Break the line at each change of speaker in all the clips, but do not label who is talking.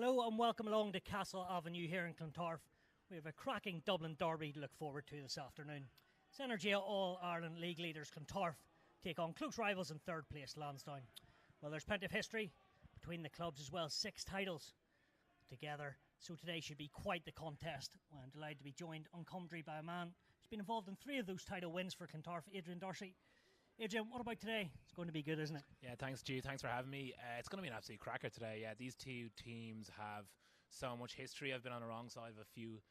Hello and welcome along to Castle Avenue here in Clontarf. We have a cracking Dublin derby to look forward to this afternoon. It's Energia All-Ireland League leaders Clontarf take on close rivals in third place Lansdowne. Well, there's plenty of history between the clubs as well, 6 titles together, so today should be quite the contest. Well, I'm delighted to be joined on commentary by a man who's been involved in 3 of those title wins for Clontarf, Adrian Darcy. Adrian, what about today? It's going to be good, isn't it?
Yeah, thanks, Stu. Thanks for having me. It's going to be an absolute cracker today. Yeah, these two teams have so much history. I've been on the wrong side of a few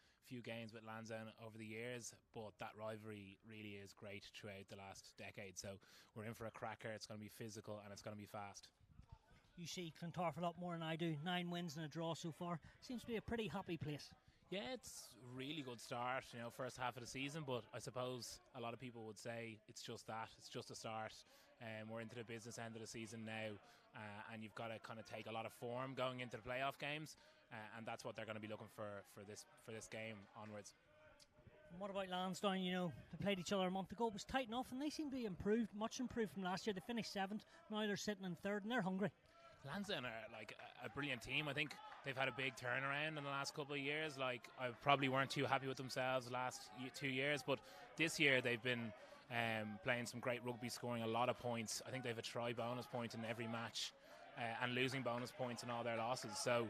games with Lansdowne over the years, but that rivalry really is great throughout the last decade. So we're in for a cracker. It's going to be physical and it's going to be fast.
You see Clontarf a lot more than I do. 9 wins and a draw so far. Seems to be a pretty happy place.
Yeah, it's a really good start, first half of the season, but I suppose a lot of people would say it's just that, it's just a start. We're into the business end of the season now, and you've got to kind of take a lot of form going into the playoff games, and that's what they're going to be looking for this game onwards.
And what about Lansdowne? They played each other a month ago. It was tight enough, and they seem to be much improved from last year. They finished 7th, now they're sitting in 3rd, and they're hungry.
Lansdowne are like a brilliant team. I think they've had a big turnaround in the last couple of years. I probably weren't too happy with themselves the last 2 years, but this year they've been playing some great rugby, scoring a lot of points. I think they have a try bonus point in every match and losing bonus points in all their losses. So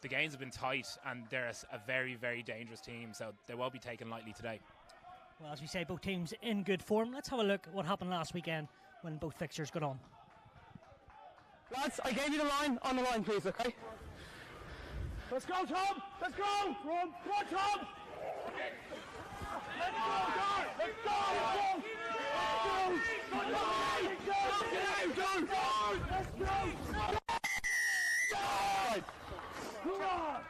the games have been tight and they're a very, very dangerous team, so they won't be taken lightly today.
Well, as we say, both teams in good form. Let's have a look at what happened last weekend when both fixtures got on.
Lads, I gave you the line. On the line, please, okay? Let's go, Tom! Let's go! Come on, Tom! Let's go, guys! Let's go! Let's go! Come on!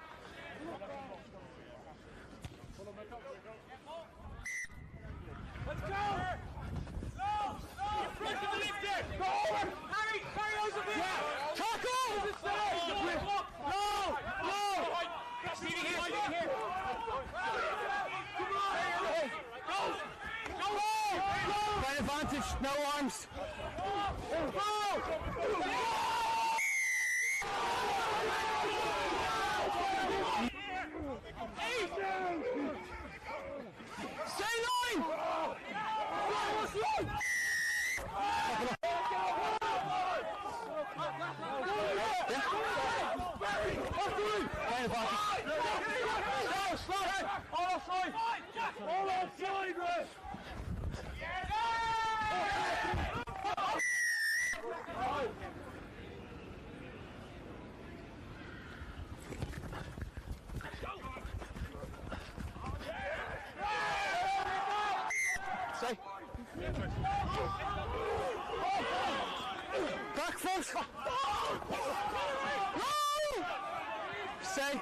Let's go! Harry, over here! Yeah. Tackle! Go! By advantage, no arms. Stay line! All outside, Russ! Stay. Back foot! No! Stay.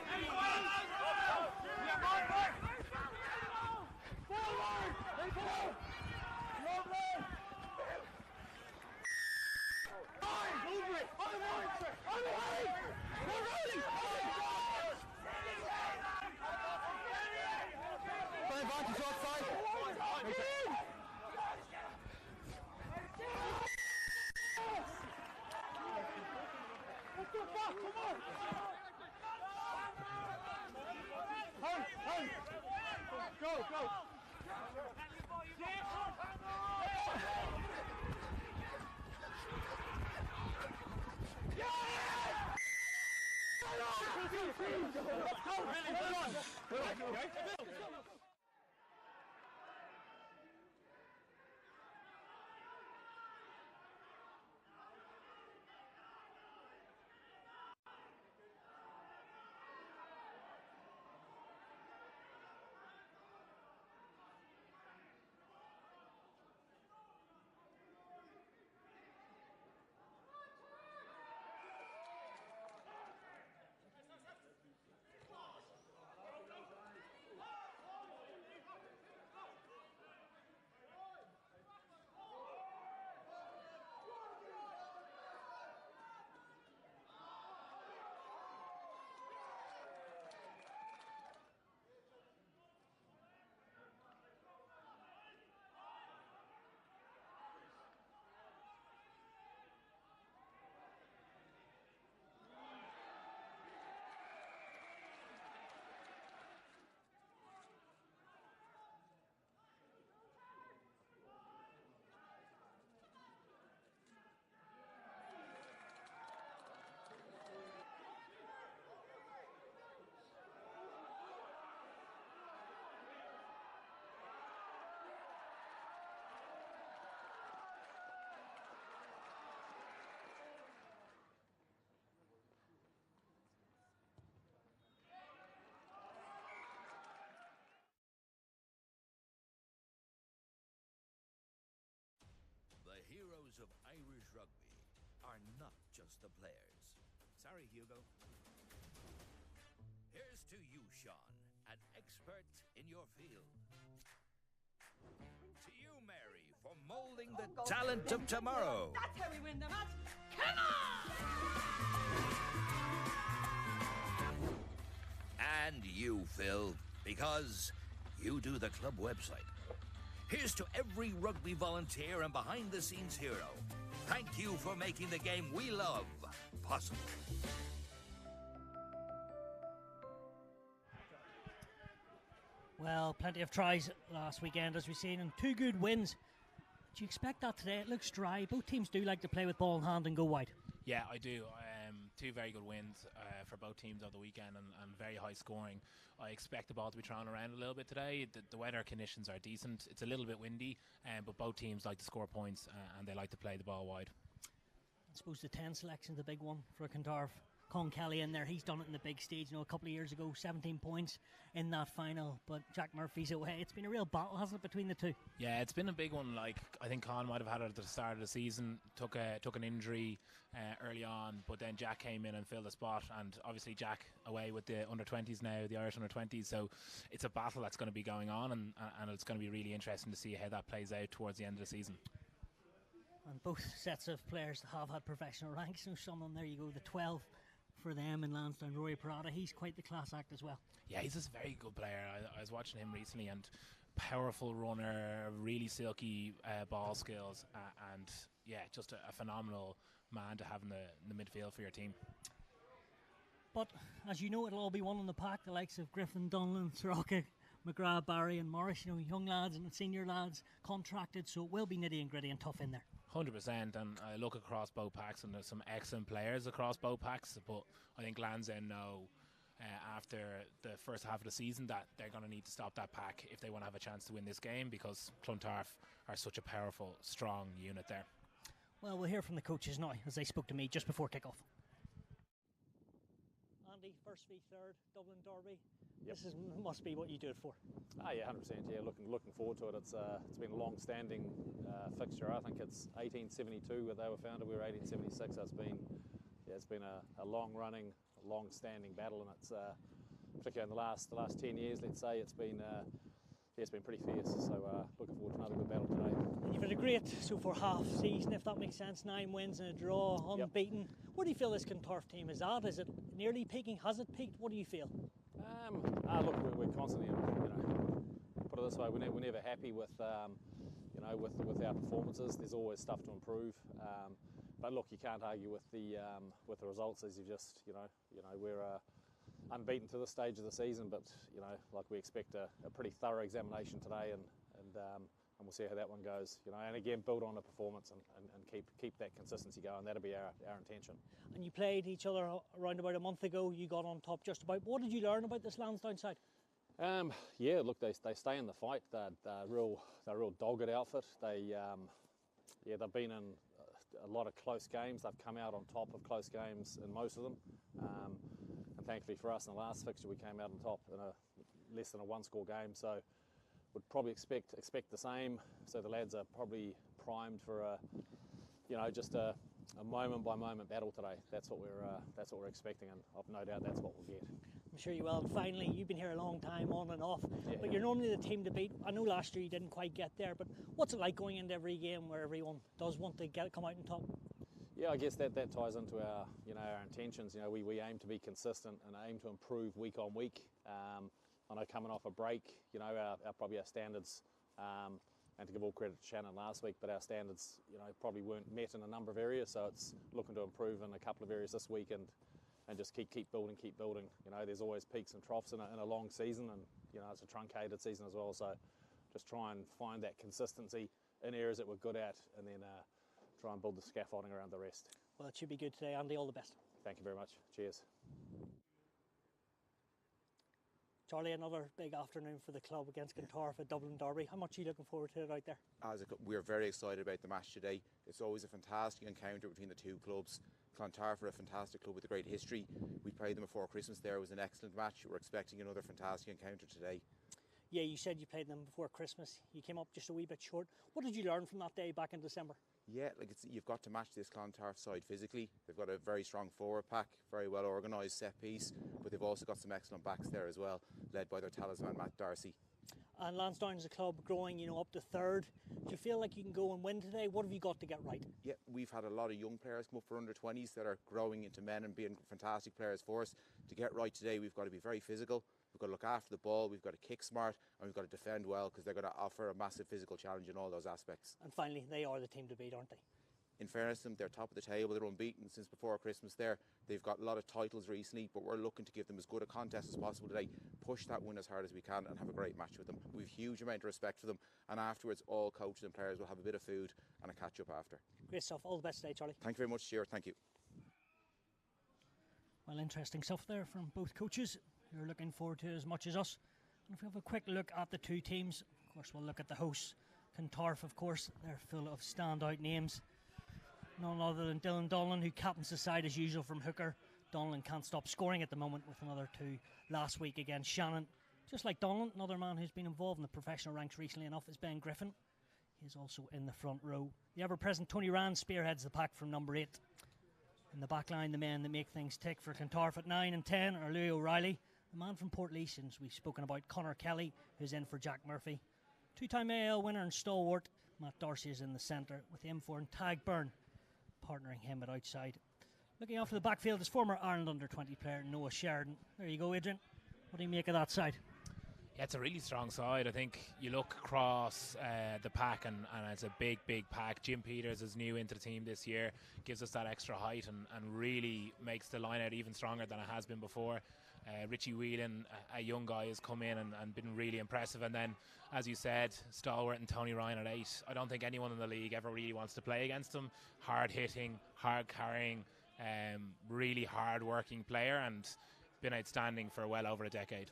Go!
heroes of Irish rugby are not just the players. Sorry, Hugo. Here's to you, Sean, an expert in your field. To you, Mary, for molding the talent of tomorrow.
That's how we win the match. Come on!
And you, Phil, because you do the club website. Here's to every rugby volunteer and behind-the-scenes hero. Thank you for making the game we love possible.
Well, plenty of tries last weekend, as we've seen, and 2 good wins. Do you expect that today? It looks dry. Both teams do like to play with ball in hand and go wide.
Yeah, I do. 2 very good wins for both teams over the weekend and very high scoring. I expect the ball to be thrown around a little bit today. The weather conditions are decent. It's a little bit windy, but both teams like to score points and they like to play the ball wide.
I suppose the 10 selection is the big one for Clontarf. Con Kelly in there, he's done it in the big stage, a couple of years ago, 17 points in that final, but Jack Murphy's away. It's been a real battle, hasn't it, between the two?
Yeah, it's been a big one. Like, I think Con might have had it at the start of the season, took an injury early on, but then Jack came in and filled the spot, and obviously Jack away with the under-20s now, the Irish under-20s, so it's a battle that's going to be going on, and it's going to be really interesting to see how that plays out towards the end of the season.
And both sets of players have had professional ranks, some of them, there you go, the 12 for them in Lansdowne. Rory Parada, he's quite the class act as well. Yeah,
he's a very good player. I was watching him recently, and powerful runner, really silky ball skills, and yeah, just a phenomenal man to have in the midfield for your team.
But as you know, it'll all be one in the pack, the likes of Griffin, Donlan, Soraka, McGrath, Barry and Morris, young lads and senior lads contracted, so it will be nitty and gritty and tough in there.
100%, and I look across both packs and there's some excellent players across both packs, but I think Lansdowne know after the first half of the season that they're going to need to stop that pack if they want to have a chance to win this game, because Clontarf are such a powerful, strong unit there.
Well, we'll hear from the coaches now as they spoke to me just before kick-off. Andy, first v third, Dublin Derby. Yep. This must be what you do it for.
Yeah, 100%. Yeah, looking forward to it. It's been a long-standing fixture. I think it's 1872 where they were founded. We were 1876. It's been a long-running, long-standing battle, and it's particularly in the last 10 years. Let's say it's been pretty fierce. So looking forward to another good battle today.
You've had a great so far half season, if that makes sense. 9 wins and a draw, unbeaten. Yep. Where do you feel this Clontarf team is at? Is it nearly peaking? Has it peaked? What do you feel?
Look, we're constantly, put it this way, we're never happy with with our performances. There's always stuff to improve. But look, you can't argue with the results, as you just, we're unbeaten to this stage of the season. But we expect a pretty thorough examination today, and we'll see how that one goes. And again, build on the performance and keep that consistency going. That'll be our intention. And
you played each other around about a month ago. You got on top just about. What did you learn about this Lansdowne side?
Yeah, look, they stay in the fight. They're a real dogged outfit. They've been in a lot of close games. They've come out on top of close games in most of them. And thankfully for us, in the last fixture, we came out on top in less than a 1-score game. So would probably expect the same. So the lads are probably primed for just a moment by moment battle today. That's what we're expecting, and I've no doubt that's what we'll get.
I'm sure you will. And finally, you've been here a long time, on and off, but you're normally the team to beat. I know last year you didn't quite get there, but what's it like going into every game where everyone does want to come out on top?
Yeah, I guess that ties into our intentions. We aim to be consistent and aim to improve week on week. I know coming off a break, probably our standards, and to give all credit to Shannon last week, but our standards, probably weren't met in a number of areas. So it's looking to improve in a couple of areas this week, and just keep building. There's always peaks and troughs in a long season, and it's a truncated season as well. So just try and find that consistency in areas that we're good at, and then try and build the scaffolding around the rest.
Well, it should be good today, Andy. All the best.
Thank you very much. Cheers.
Charlie, another big afternoon for the club against Clontarf at Dublin Derby. How much are you looking forward to it out there?
We're very excited about the match today. It's always a fantastic encounter between the two clubs. Clontarf are a fantastic club with a great history. We played them before Christmas there. It was an excellent match. We're expecting another fantastic encounter today.
Yeah, you said you played them before Christmas. You came up just a wee bit short. What did you learn from that day back in December?
Yeah, you've got to match this Clontarf side physically. They've got a very strong forward pack, very well organised set piece, but they've also got some excellent backs there as well, led by their talisman Matt Darcy.
And Lansdowne is a club growing, up to third. Do you feel like you can go and win today? What have you got to get right?
Yeah, we've had a lot of young players come up for under 20s that are growing into men and being fantastic players for us. To get right today, we've got to be very physical. We've got to look after the ball, we've got to kick smart, and we've got to defend well, because they're going to offer a massive physical challenge in all those aspects.
And finally, they are the team to beat, aren't they?
In fairness to them, they're top of the table. They're unbeaten since before Christmas there. They've got a lot of titles recently, but we're looking to give them as good a contest as possible today, push that win as hard as we can and have a great match with them. We've a huge amount of respect for them, and afterwards all coaches and players will have a bit of food and a catch up after.
Great stuff. All the best today, Charlie.
Thank you very much, Stuart. Thank you.
Well, interesting stuff there from both coaches. You're looking forward to it as much as us. And if we have a quick look at the two teams, of course we'll look at the hosts. Clontarf, of course, they're full of standout names. None other than Dylan Donlan, who captains the side as usual from hooker. Donlan can't stop scoring at the moment, with another two last week against Shannon. Just like Donlan, another man who's been involved in the professional ranks recently enough is Ben Griffin. He's also in the front row. The ever-present Tony Rand spearheads the pack from number 8. In the back line, the men that make things tick for Clontarf at 9 and 10 are Louis O'Reilly, the man from Port Leasons we've spoken about, Conor Kelly, who's in for Jack Murphy. Two-time AIL winner and stalwart Matt Darcy is in the centre, with the M4 and Tag Byrne partnering him at outside. Looking after the backfield is former Ireland under-20 player Noah Sheridan. There you go, Adrian. What do you make of that side?
Yeah, it's a really strong side. I think you look across the pack and it's a big pack. Jim Peters is new into the team this year, gives us that extra height and really makes the line out even stronger than it has been before. Richie Whelan, a young guy, has come in and been really impressive. And then, as you said, Stalwart and Tony Ryan at 8. I don't think anyone in the league ever really wants to play against him. Hard hitting, hard carrying, really hard working player, and been outstanding for well over a decade.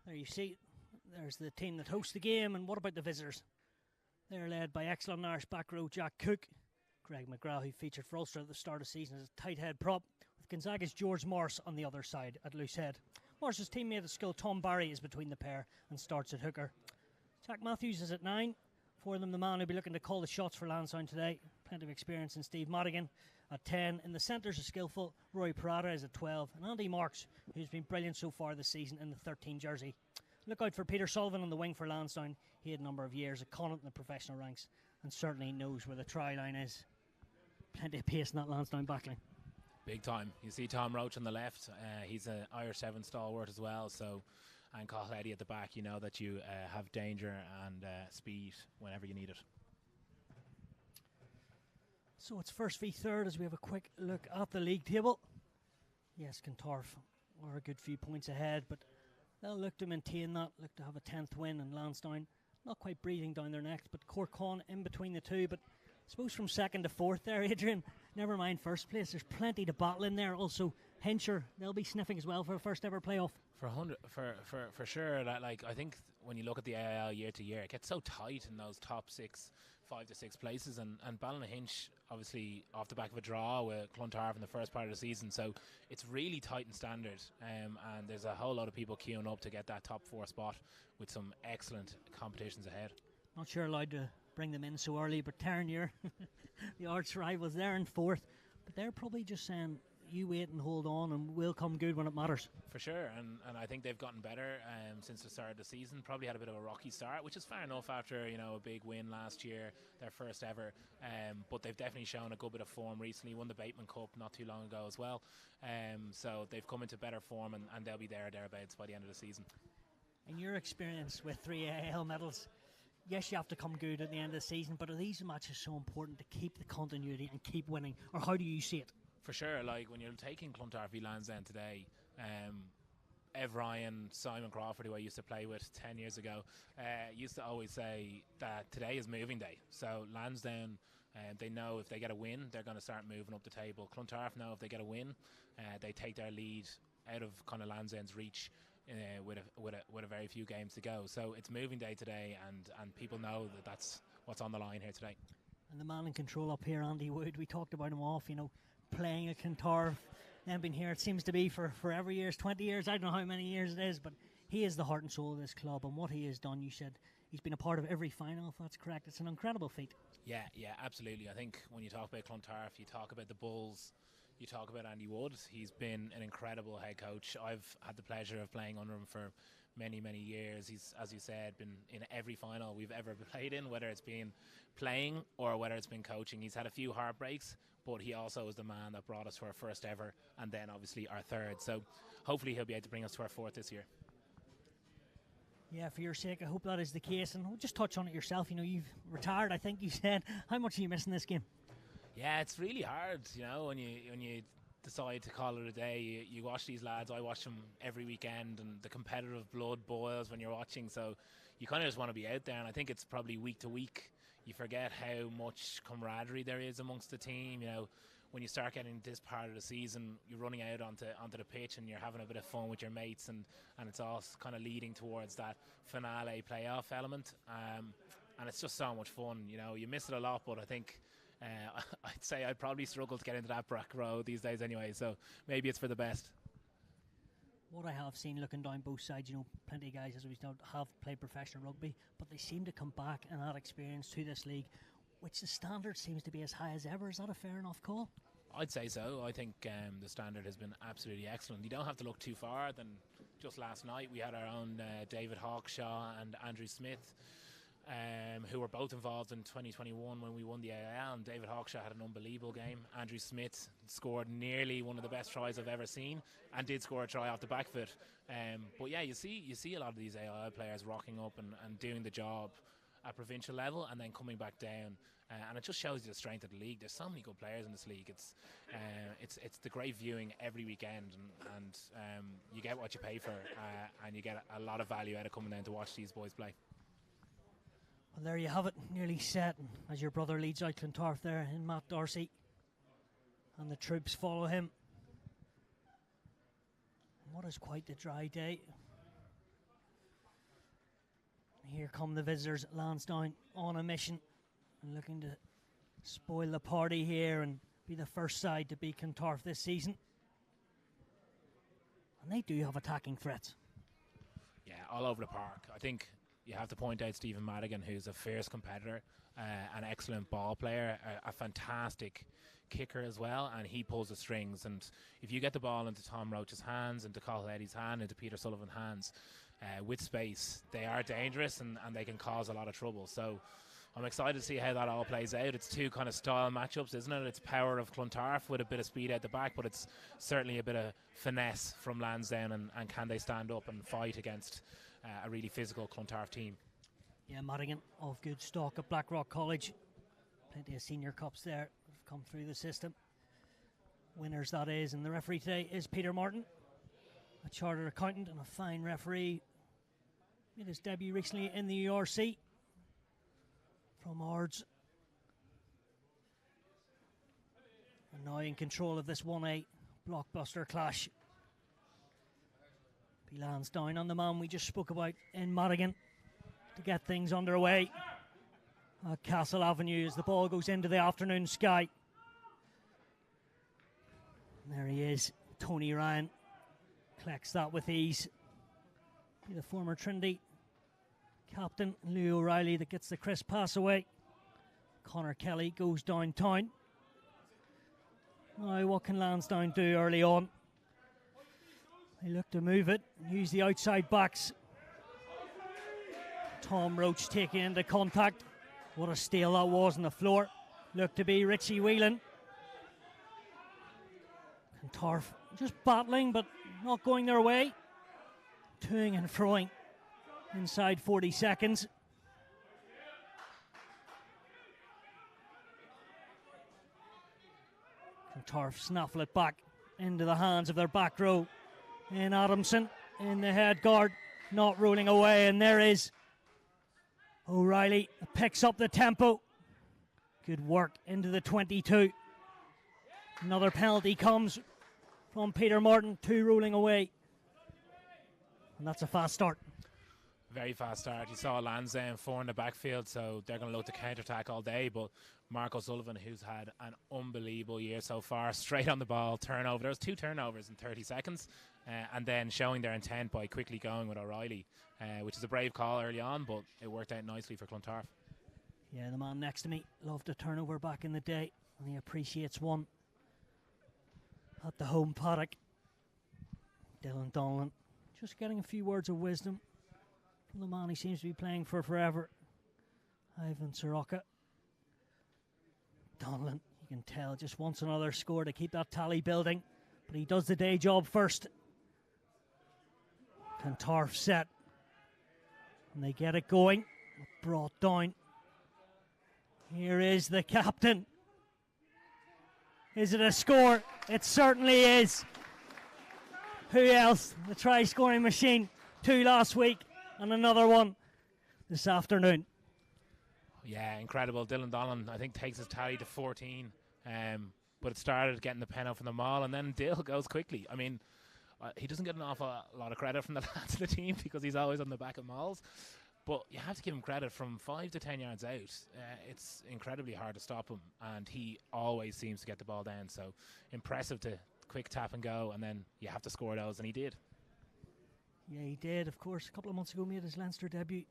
There you see, there's the team that hosts the game. And what about the visitors? They're led by excellent Irish back row Jack Cook. Greg McGrath, who featured for Ulster at the start of the season as a tight head prop, with Gonzaga's George Morris on the other side at loose head. Morris's teammate at skill Tom Barry is between the pair and starts at hooker. Jack Matthews is at 9. For them, the man who'll be looking to call the shots for Lansdowne today. Plenty of experience in Steve Madigan at 10. In the centres, a skillful Roy Parada is at 12. And Andy Marks, who's been brilliant so far this season in the 13 jersey. Look out for Peter Sullivan on the wing for Lansdowne. He had a number of years at Connacht in the professional ranks and certainly knows where the try line is. Plenty of pace in that Lansdowne backline.
Big time. You see Tom Roach on the left. He's an Irish 7 stalwart as well. So, and Cathal Eddy at the back. You know that you have danger and speed whenever you need it.
So it's first v third as we have a quick look at the league table. Yes, Clontarf are a good few points ahead, but they'll look to maintain that, look to have a 10th win, and Lansdowne not quite breathing down their necks, but Corkon in between the two. But I suppose from 2nd to 4th there, Adrian, never mind first place, there's plenty to battle in there. Also, Hencher, they'll be sniffing as well for a first ever playoff.
For sure. Like, I think when you look at the AIL year to year, it gets so tight in those top 5 to 6 places, and Ballynahinch obviously off the back of a draw with Clontarf in the first part of the season, so it's really tight and standard, and there's a whole lot of people queuing up to get that top 4 spot with some excellent competitions ahead.
Not sure allowed to bring them in so early, but Terranure, the arch rivals, they're in 4th, but they're probably just saying, you wait and hold on and we'll come good when it matters.
For sure, and I think they've gotten better since the start of the season. Probably had a bit of a rocky start, which is fair enough after a big win last year, their first ever, but they've definitely shown a good bit of form recently. Won the Bateman Cup not too long ago as well, so they've come into better form, and they'll be thereabouts by the end of the season.
In your experience with 3 AIL medals, yes, you have to come good at the end of the season, but are these matches so important to keep the continuity and keep winning, or how do you see it?
For sure, like when you're taking Clontarf v Lansdowne today, Ev Ryan, Simon Crawford, who I used to play with 10 years ago, used to always say that today is moving day. So Lansdowne, they know if they get a win, they're going to start moving up the table. Clontarf know if they get a win, they take their lead out of kind of Lansdowne's reach with a very few games to go. So it's moving day today, and people know that that's what's on the line here today.
And the man in control up here, Andy Wood, we talked about him off, playing at Clontarf, then been here, it seems to be for forever years, 20 years, I don't know how many years it is, but He is the heart and soul of this club, and what he has done, you said he's been a part of every final, if that's correct. It's an incredible feat.
Yeah, absolutely. I think when you talk about Clontarf, you talk about the Bulls, you talk about Andy Wood. He's been an incredible head coach. I've had the pleasure of playing under him for many, many years. He's, as you said, been in every final we've ever played in, whether it's been playing or whether it's been coaching. He's had a few heartbreaks, but he also is the man that brought us to our first ever, and then obviously our third. So hopefully he'll be able to bring us to our fourth this year.
Yeah, for your sake, I hope that is the case. And we'll just touch on it yourself. You know, you've retired, I think you said. How much are you missing this game?
Yeah, it's really hard, you know, when you decide to call it a day. You watch these lads. I watch them every weekend, and the competitive blood boils when you're watching. So you kind of just want to be out there. And I think it's probably week to week, you forget how much camaraderie there is amongst the team. You know, when you start getting this part of the season, you're running out onto the pitch and you're having a bit of fun with your mates, and it's all kind of leading towards that finale playoff element. And it's just so much fun. You know, you miss it a lot, but I think I'd say I'd probably struggle to get into that back row these days anyway, so maybe it's for the best.
What I have seen looking down both sides, you know, plenty of guys, as we know, have played professional rugby, but they seem to come back and add experience to this league, which the standard seems to be as high as ever. Is that a fair enough call?
I'd say so. I think the standard has been absolutely excellent. You don't have to look too far. Than just last night, we had our own David Hawkshaw and Andrew Smith, who were both involved in 2021 when we won the AIL, and David Hawkshaw had an unbelievable game. Andrew Smith scored nearly one of the best tries I've ever seen, and did score a try off the back foot. But yeah, you see a lot of these AIL players rocking up and doing the job at provincial level, and then coming back down, and it just shows you the strength of the league. There's so many good players in this league. It's the great viewing every weekend, and you get what you pay for, and you get a lot of value out of coming down to watch these boys play.
Well, there you have it, nearly set, and as your brother leads out Clontarf there in Matt Darcy, and the troops follow him. What is quite the dry day. Here come the visitors at Lansdowne on a mission and looking to spoil the party here and be the first side to beat Clontarf this season. And they do have attacking threats.
Yeah, all over the park. I think you have to point out Stephen Madigan, who's a fierce competitor, an excellent ball player, a fantastic kicker as well, and he pulls the strings. And if you get the ball into Tom Roach's hands, into Cathal Eddy's hand, into Peter Sullivan's hands, with space, they are dangerous and they can cause a lot of trouble. So I'm excited to see how that all plays out. It's two kind of style matchups, isn't it? It's power of Clontarf with a bit of speed out the back, but it's certainly a bit of finesse from Lansdowne, and can they stand up and fight against a really physical Clontarf team.
Yeah, Madigan of good stock at Blackrock College. Plenty of senior cups there have come through the system. Winners, that is. And the referee today is Peter Martin, a chartered accountant and a fine referee. Made his debut recently in the URC from Ards. And now in control of this 1A blockbuster clash. Be Lansdowne on the man we just spoke about in Madigan to get things underway at Castle Avenue as the ball goes into the afternoon sky. And there he is, Tony Ryan. Collects that with ease. Be the former Trinity captain, Lou O'Reilly, that gets the crisp pass away. Connor Kelly goes downtown. Now, what can Lansdowne do early on? They look to move it, use the outside backs. Tom Roach taking into contact. What a steal that was on the floor. Looked to be Richie Whelan. Clontarf just battling, but not going their way. Toing and froing inside 40 seconds. Clontarf snaffle it back into the hands of their back row. And Adamson in the head guard, not rolling away, and there is O'Reilly, picks up the tempo. Good work into the 22. Another penalty comes from Peter Martin, 2 rolling away. And that's a fast start.
Very fast start. You saw Lansdowne 4 in the backfield, so they're going to look to counter-attack all day. But Marco Sullivan, who's had an unbelievable year so far, straight on the ball, turnover. There was 2 turnovers in 30 seconds, and then showing their intent by quickly going with O'Reilly, which is a brave call early on, but it worked out nicely for Clontarf.
Yeah, the man next to me loved a turnover back in the day, and he appreciates one at the home paddock. Dylan Donlan just getting a few words of wisdom from the man he seems to be playing for forever, Ivan Soroka. Donlan, you can tell, just wants another score to keep that tally building, but he does the day job first. Clontarf set, and they get it going. Brought down. Here is the captain. Is it a score? It certainly is. Who else? The try-scoring machine. 2 last week and another one this afternoon.
Yeah, incredible. Dylan Donlan, I think, takes his tally to 14. But it started getting the pen out from the maul, and then Dill goes quickly. I mean, he doesn't get an awful lot of credit from the lads of the team because he's always on the back of mauls. But you have to give him credit from 5 to 10 yards out. It's incredibly hard to stop him, and he always seems to get the ball down. So impressive to quick tap and go, and then you have to score those, and he did.
Yeah, he did. Of course, a couple of months ago, made his Leinster debut.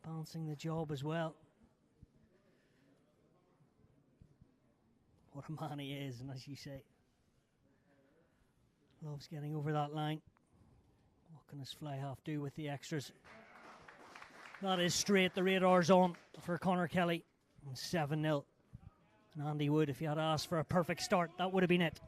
Balancing the job as well. What a man he is, and as you say, loves getting over that line. What can his fly half do with the extras? That is straight. The radar's on for Conor Kelly. 7-0. And Andy Wood, if you had asked for a perfect start, that would have been it.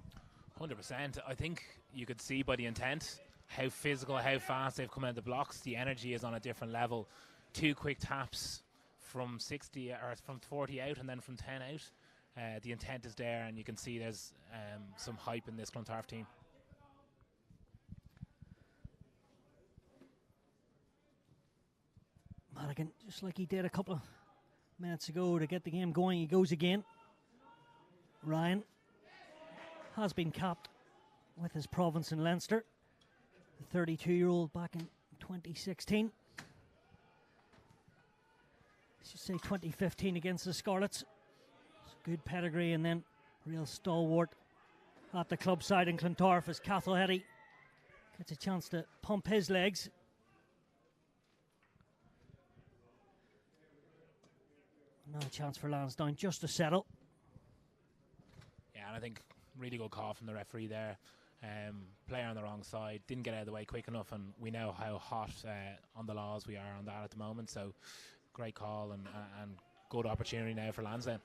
100%. I think you could see by the intent how physical, how fast they've come out of the blocks. The energy is on a different level. 2 quick taps from 60 or from 40 out and then from 10 out. The intent is there, and you can see there's some hype in this Clontarf team.
Madigan, just like he did a couple of minutes ago to get the game going, he goes again. Ryan has been capped with his province in Leinster. The 32-year-old back in 2016. I should say 2015 against the Scarlets. Good pedigree, and then real stalwart at the club side in Clontarf as Cathal Hetty gets a chance to pump his legs. No chance for Lansdowne just to settle.
Yeah, and I think really good call from the referee there. Player on the wrong side, didn't get out of the way quick enough, and we know how hot on the laws we are on that at the moment. So great call and good opportunity now for Lansdowne.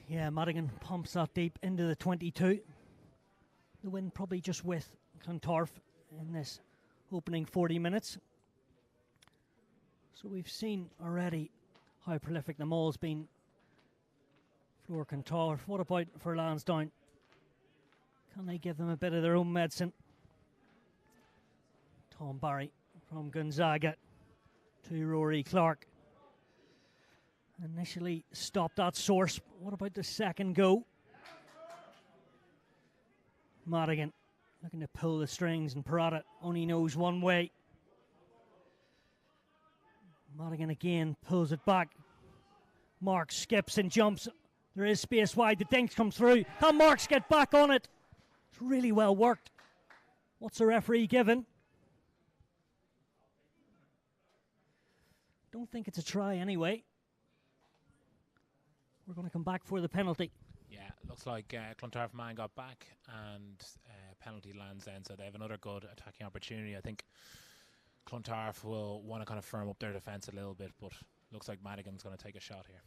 Yeah, Madigan pumps that deep into the 22. The win probably just with Clontarf in this opening 40 minutes. So we've seen already how prolific the maul's been for Clontarf. What about for Lansdowne? Can they give them a bit of their own medicine? Tom Barry from Gonzaga to Rory Clark. Initially stopped that source. What about the second go? Madigan looking to pull the strings, and Parada only knows one way. Madigan again pulls it back. Marks skips and jumps. There is space wide. The dinks come through. Can Marks get back on it? It's really well worked. What's the referee given? Don't think it's a try anyway. We're going to come back for the penalty.
Yeah, looks like Clontarf man got back, and penalty lands then, so they have another good attacking opportunity. I think Clontarf will want to kind of firm up their defence a little bit, but looks like Madigan's going to take a shot here.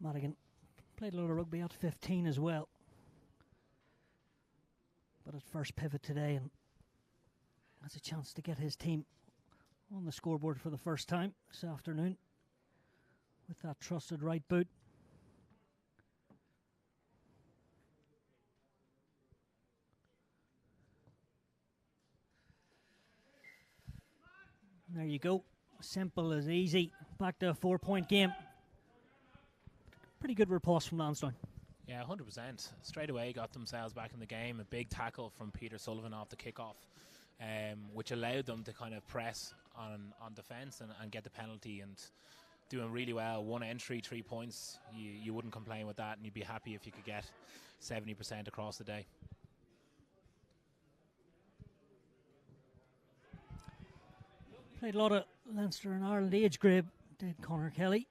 Madigan played a lot of rugby at 15 as well. But at first pivot today, and has a chance to get his team on the scoreboard for the first time this afternoon with that trusted right boot. And there you go. simple as easy. Back to a 4-point game. Pretty good riposte from Lansdowne.
Yeah, 100%. Straight away got themselves back in the game. A big tackle from Peter Sullivan off the kickoff, which allowed them to kind of press on defence and get the penalty, and doing really well. One entry, 3 points. You wouldn't complain with that, and you'd be happy if you could get 70% across the day.
Played a lot of Leinster and Ireland age grade, did Conor Kelly,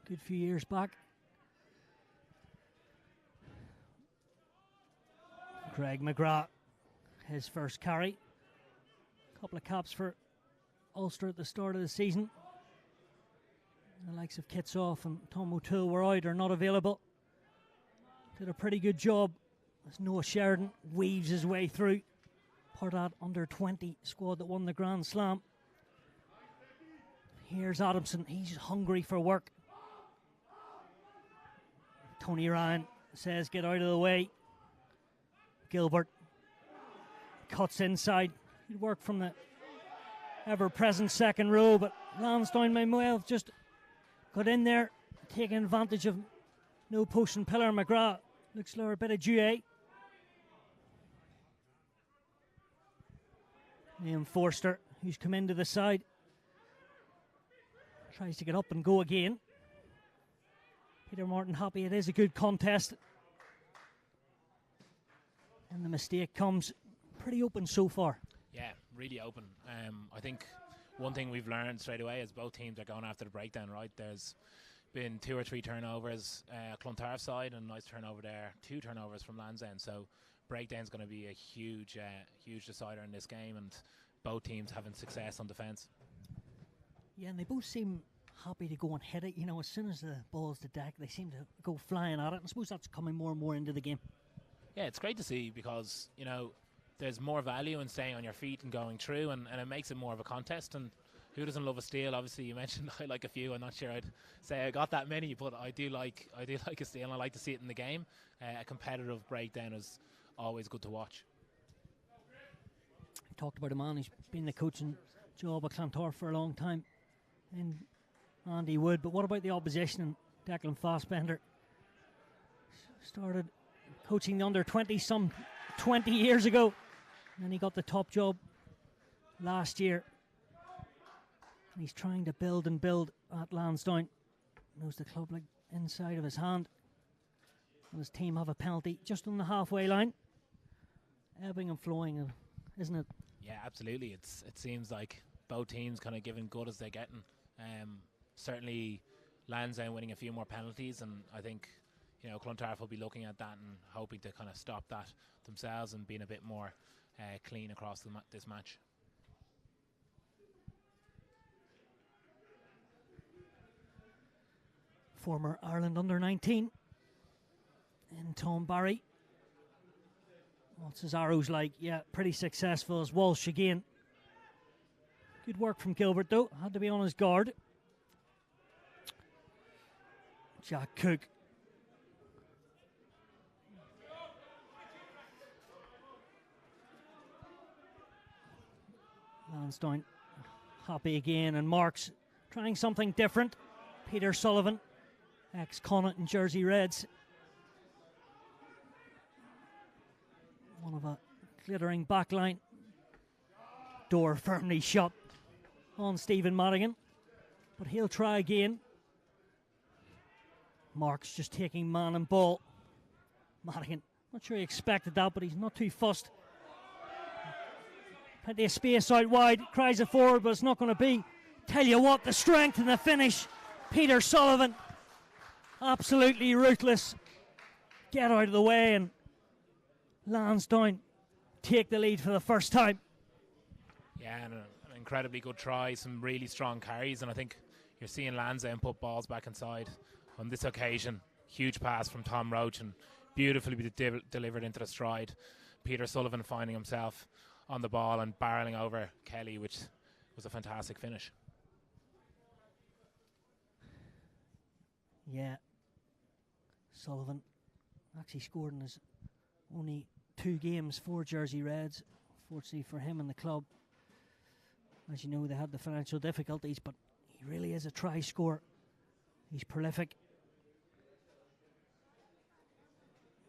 a good few years back. Craig McGrath, his first carry. Couple of caps for Ulster at the start of the season. The likes of Kitsoff and Tom O'Toole were out or not available. Did a pretty good job as Noah Sheridan weaves his way through. Part of that under-20 squad that won the Grand Slam. Here's Adamson, he's hungry for work. Tony Ryan says get out of the way. Gilbert cuts inside. Good work from the ever-present second row, but Lansdowne may well have just got in there, taking advantage of no post and pillar. McGrath looks like a bit of duet. Liam Forster, who's come into the side, tries to get up and go again. Peter Martin happy it is a good contest. And the mistake comes pretty open so far.
Yeah, really open. I think one thing we've learned straight away is both teams are going after the breakdown, right? There's been 2 or 3 turnovers, Clontarf side, and nice turnover there. 2 turnovers from Lansdowne. So breakdown's going to be a huge decider in this game, and both teams having success on defence.
Yeah, and they both seem happy to go and hit it. You know, as soon as the ball's to deck, they seem to go flying at it. And I suppose that's coming more and more into the game.
Yeah, it's great to see because, you know, there's more value in staying on your feet and going through, and it makes it more of a contest. And who doesn't love a steal? Obviously, you mentioned I like a few. I'm not sure I'd say I got that many, but I do like a steal, and I like to see it in the game. A competitive breakdown is always good to watch.
We talked about a man who's been the coaching job at Clontarf for a long time, and Andy Wood. But what about the opposition? And Declan Fassbender started coaching the under-20 some 20 years ago, and he got the top job last year. And he's trying to build and build at Lansdowne. Knows the club like inside of his hand. And his team have a penalty just on the halfway line. Ebbing and flowing, isn't it?
Yeah, absolutely. It seems like both teams kind of giving good as they're getting. Certainly Lansdowne winning a few more penalties, and I think, you know, Clontarf will be looking at that and hoping to kind of stop that themselves and being a bit more clean across this match.
Former Ireland under-19 and Tom Barry. What's his arrows like? Yeah, pretty successful as Walsh again. Good work from Gilbert though, had to be on his guard. Jack Cook. Lansdowne happy again, and Marks trying something different. Peter Sullivan, ex-Connacht and Jersey Reds. One of a glittering backline. Door firmly shut on Stephen Madigan, but he'll try again. Marks just taking man and ball. Madigan, not sure he expected that, but he's not too fussed. Plenty of space out wide, cries it forward, but it's not going to be. Tell you what, the strength and the finish. Peter Sullivan, absolutely ruthless. Get out of the way, and Lansdowne take the lead for the first time.
Yeah, and an incredibly good try, some really strong carries, and I think you're seeing Lansdowne put balls back inside. On this occasion, huge pass from Tom Roach and beautifully delivered into the stride. Peter Sullivan finding himself on the ball and barreling over Kelly, which was a fantastic finish.
Yeah, Sullivan actually scored in his only 2 games for Jersey Reds. Fortunately for him and the club, as you know, they had the financial difficulties, but He really is a try scorer. He's prolific.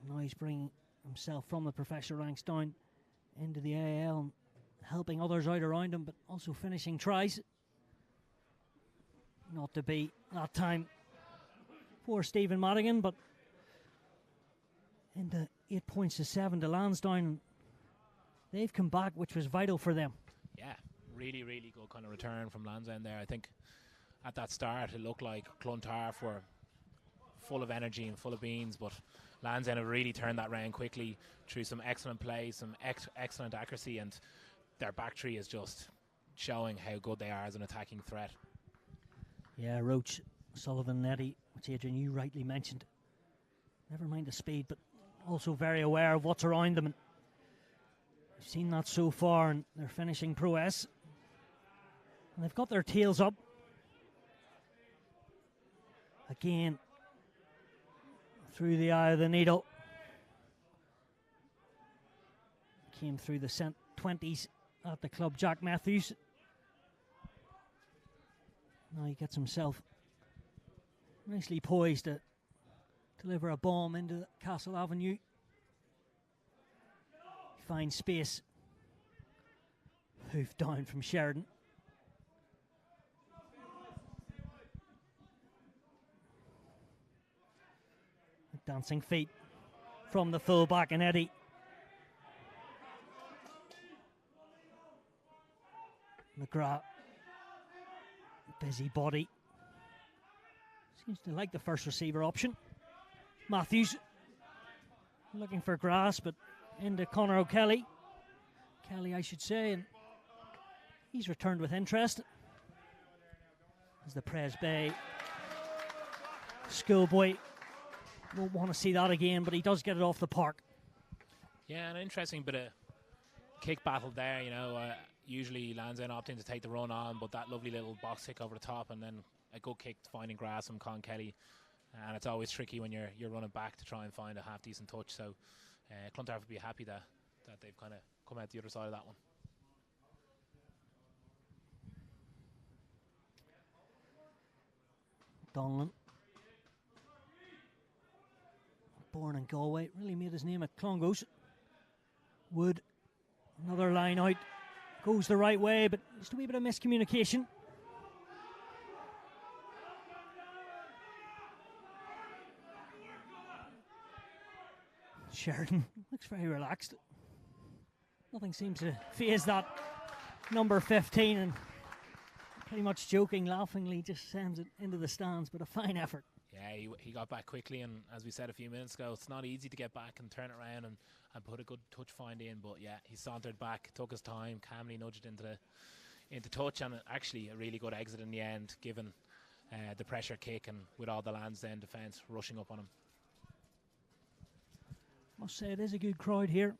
Now he's bringing himself from the professional ranks down into the AAL and helping others out around him, but also finishing tries. Not to be that time for Stephen Madigan, but into 8 points to 7 to Lansdowne. They've come back, which was vital for them.
Yeah, really, really good kind of return from Lansdowne there. I think at that start it looked like Clontarf were full of energy and full of beans, but Lansdowne have really turned that round quickly through some excellent play, some excellent accuracy, and their back three is just showing how good they are as an attacking threat.
Yeah, Roach, Sullivan, Nettie, which Adrian, you rightly mentioned. Never mind the speed, but also very aware of what's around them. And we've seen that so far, and they're finishing prowess. And they've got their tails up. Again, through the eye of the needle. Came through the 20s at the club, Jack Matthews. Now he gets himself nicely poised to deliver a bomb into Castle Avenue. He finds space. Hoof down from Sheridan. Dancing feet from the full-back and Eddie. McGrath. Busy body. Seems to like the first receiver option. Matthews looking for grass, but into Conor O'Kelly. Kelly, I should say, and he's returned with interest. As the Pres Bay schoolboy won't want to see that again, but he does get it off the park.
Yeah, an interesting bit of kick battle there, you know. Usually Lansdowne opting to take the run on, but that lovely little box kick over the top, and then a good kick finding grass from Con Kelly. And it's always tricky when you're running back to try and find a half decent touch. So Clontarf would be happy that they've kind of come out the other side of that one.
Donlan, born in Galway, really made his name at Clongowes. Wood, another line out, goes the right way, but just a wee bit of miscommunication. Sheridan looks very relaxed. Nothing seems to faze that number 15, and pretty much joking, laughingly, just sends it into the stands, but a fine effort.
Yeah, he got back quickly, and as we said a few minutes ago, it's not easy to get back and turn it around and put a good touch find in, but yeah, he sauntered back, took his time, calmly nudged it into touch, and actually a really good exit in the end, given the pressure kick and with all the Lansdowne defence rushing up on him.
Must say it is a good crowd here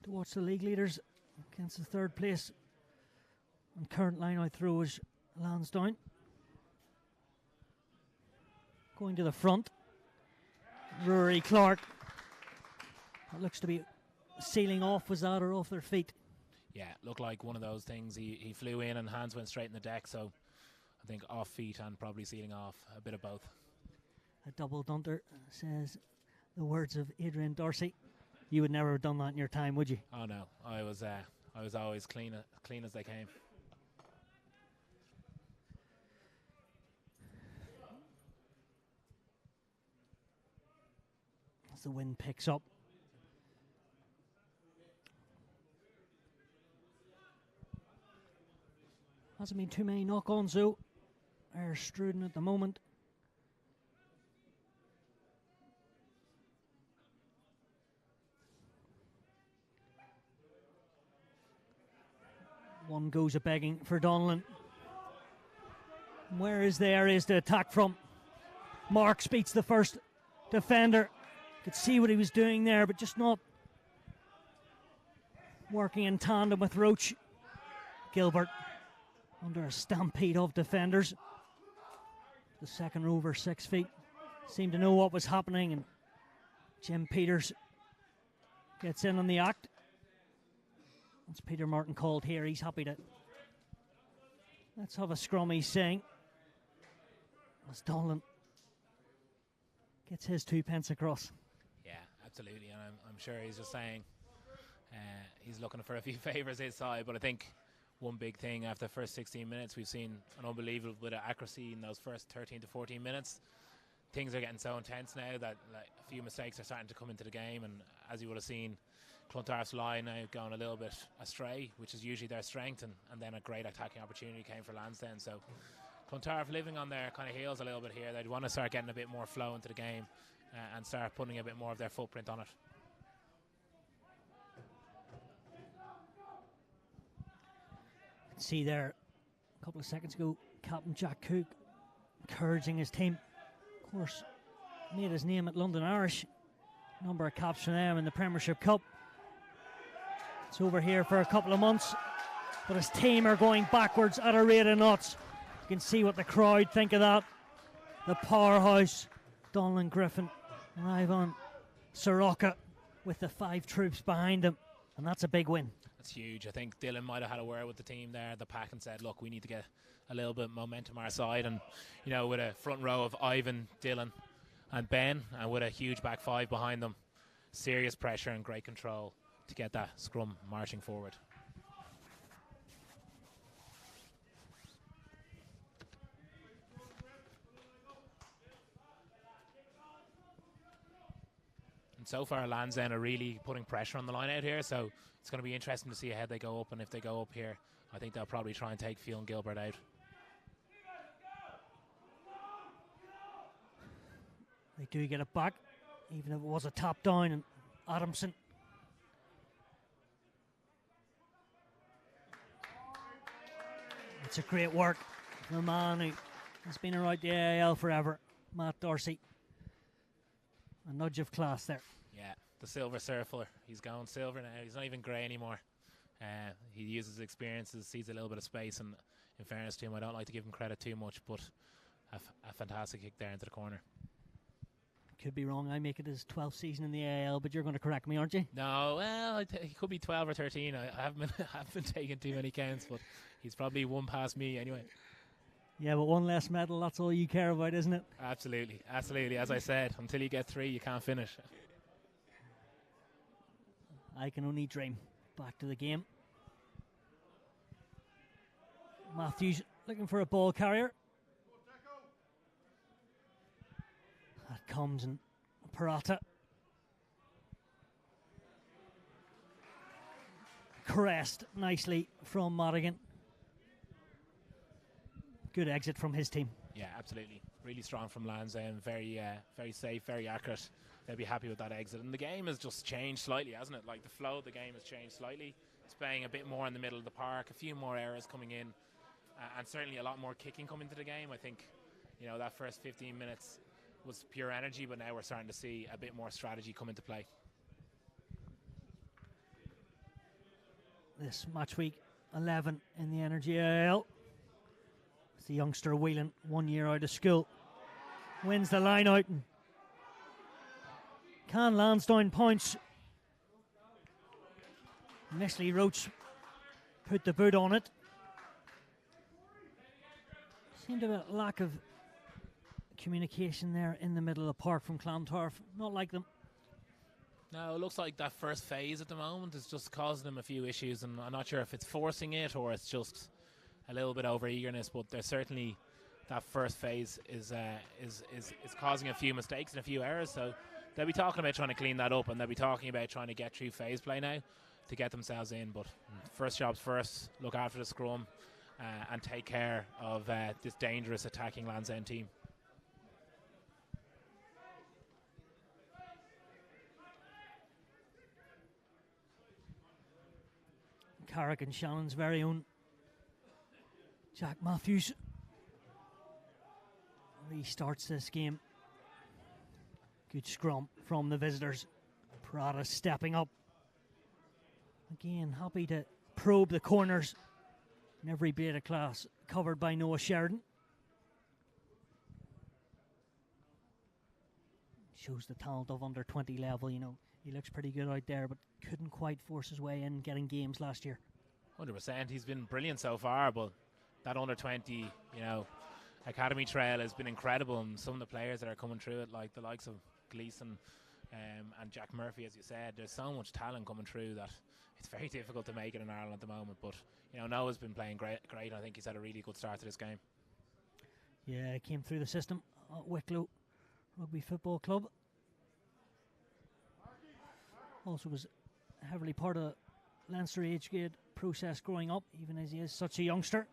to watch the league leaders against the third place and current line out throw is Lansdowne. Going to the front, Rory Clark. That looks to be sealing off, was that, or off their feet?
Yeah, looked like one of those things. He flew in and hands went straight in the deck, so I think off feet and probably sealing off, a bit of both.
A double dunter, says the words of Adrian Dorsey. You would never have done that in your time, would you?
Oh no, I was always clean as they came.
As the wind picks up. Hasn't been too many knock-ons though. They're Struden at the moment. One goes a begging for Donlan. Where is the areas to attack from? Marks beats the first defender. Could see what he was doing there, but just not working in tandem with Roach. Gilbert under a stampede of defenders. The second row over 6 feet seemed to know what was happening, and Jim Peters gets in on the act. That's Peter Martin called here. He's happy to Let's have a scrum, he's saying. As Donlan gets his 2 pence across.
Yeah, absolutely. And I'm sure he's just saying he's looking for a few favours his side. But I think one big thing after the first 16 minutes, we've seen an unbelievable bit of accuracy in those first 13 to 14 minutes. Things are getting so intense now that like, a few mistakes are starting to come into the game. And as you would have seen, Clontarf's line now going a little bit astray, which is usually their strength. And then a great attacking opportunity came for Lansdowne. So Clontarf living on their kind of heels a little bit here. They'd want to start getting a bit more flow into the game and start putting a bit more of their footprint on it.
See there a couple of seconds ago, Captain Jack Cook encouraging his team. Of course, made his name at London Irish. Number of caps for them in the Premiership Cup. It's over here for a couple of months, but his team are going backwards at a rate of knots. You can see what the crowd think of that. The powerhouse, Donlan Griffin and Ivan Soroka with the 5 troops behind him, and that's a big win.
That's huge. I think Dylan might have had a word with the team there, the pack, and said, look, we need to get a little bit of momentum our side. And, you know, with a front row of Ivan, Dylan and Ben, and with a huge back 5 behind them, serious pressure and great control to get that scrum marching forward. And so far, Lansdowne are really putting pressure on the line out here, so it's going to be interesting to see how they go up. And if they go up here, I think they'll probably try and take Fionn Gilbert out.
They do get it back, even if it was a tap down, and Adamson. It's a great work from a man who has been around the AIL forever, Matt Dorsey. A nudge of class there.
Yeah, the silver surfer. He's going silver now. He's not even grey anymore. He uses experiences, sees a little bit of space, and in fairness to him, I don't like to give him credit too much, but a fantastic kick there into the corner.
Could be wrong. I make it his 12th season in the AIL, but you're going to correct me, aren't you?
No, well, he could be 12 or 13. I haven't been taking too many counts, but he's probably one past me anyway.
Yeah, but one less medal, that's all you care about, isn't it?
Absolutely, absolutely. As I said, until you get 3, you can't finish.
I can only dream. Back to the game. Matthews looking for a ball carrier. That comes in Parata. Crest nicely from Madigan. Good exit from his team.
Yeah, absolutely. Really strong from Lansdowne. Very safe, very accurate. They'll be happy with that exit. And the game has just changed slightly, hasn't it? Like the flow of the game has changed slightly. It's playing a bit more in the middle of the park, a few more errors coming in, and certainly a lot more kicking coming to the game. I think, you know, that first 15 minutes was pure energy, but now we're starting to see a bit more strategy come into play.
This match week 11 in the Energy AIL. It's the youngster Whelan, 1 year out of school. Wins the line out. And can Lansdowne points? Nestle Roach put the boot on it. Seemed to have a lack of communication there in the middle of the park from Clontarf. Not like them.
No, it looks like that first phase at the moment is just causing them a few issues, and I'm not sure if it's forcing it or it's just a little bit over eagerness, but there's certainly that first phase is causing a few mistakes and a few errors, so they'll be talking about trying to clean that up, and they'll be talking about trying to get through phase play now to get themselves in. But first jobs first, look after the scrum and take care of this dangerous attacking Lansdowne team.
Carrick and Shannon's very own Jack Matthews restarts this game. Good scrum from the visitors. Parata stepping up. Again, happy to probe the corners in every beta class covered by Noah Sheridan. Shows the talent of under 20 level, you know. He looks pretty good out there, but couldn't quite force his way in getting games last year.
100%. He's been brilliant so far, but that under 20, academy trail has been incredible, and some of the players that are coming through it, like the likes of Gleeson and Jack Murphy, as you said, there's so much talent coming through that it's very difficult to make it in Ireland at the moment. But Noah's been playing great. I think he's had a really good start to this game.
Yeah, came through the system at Wicklow Rugby Football Club. Also was heavily part of the Leinster age grade process growing up, even as he is such a youngster.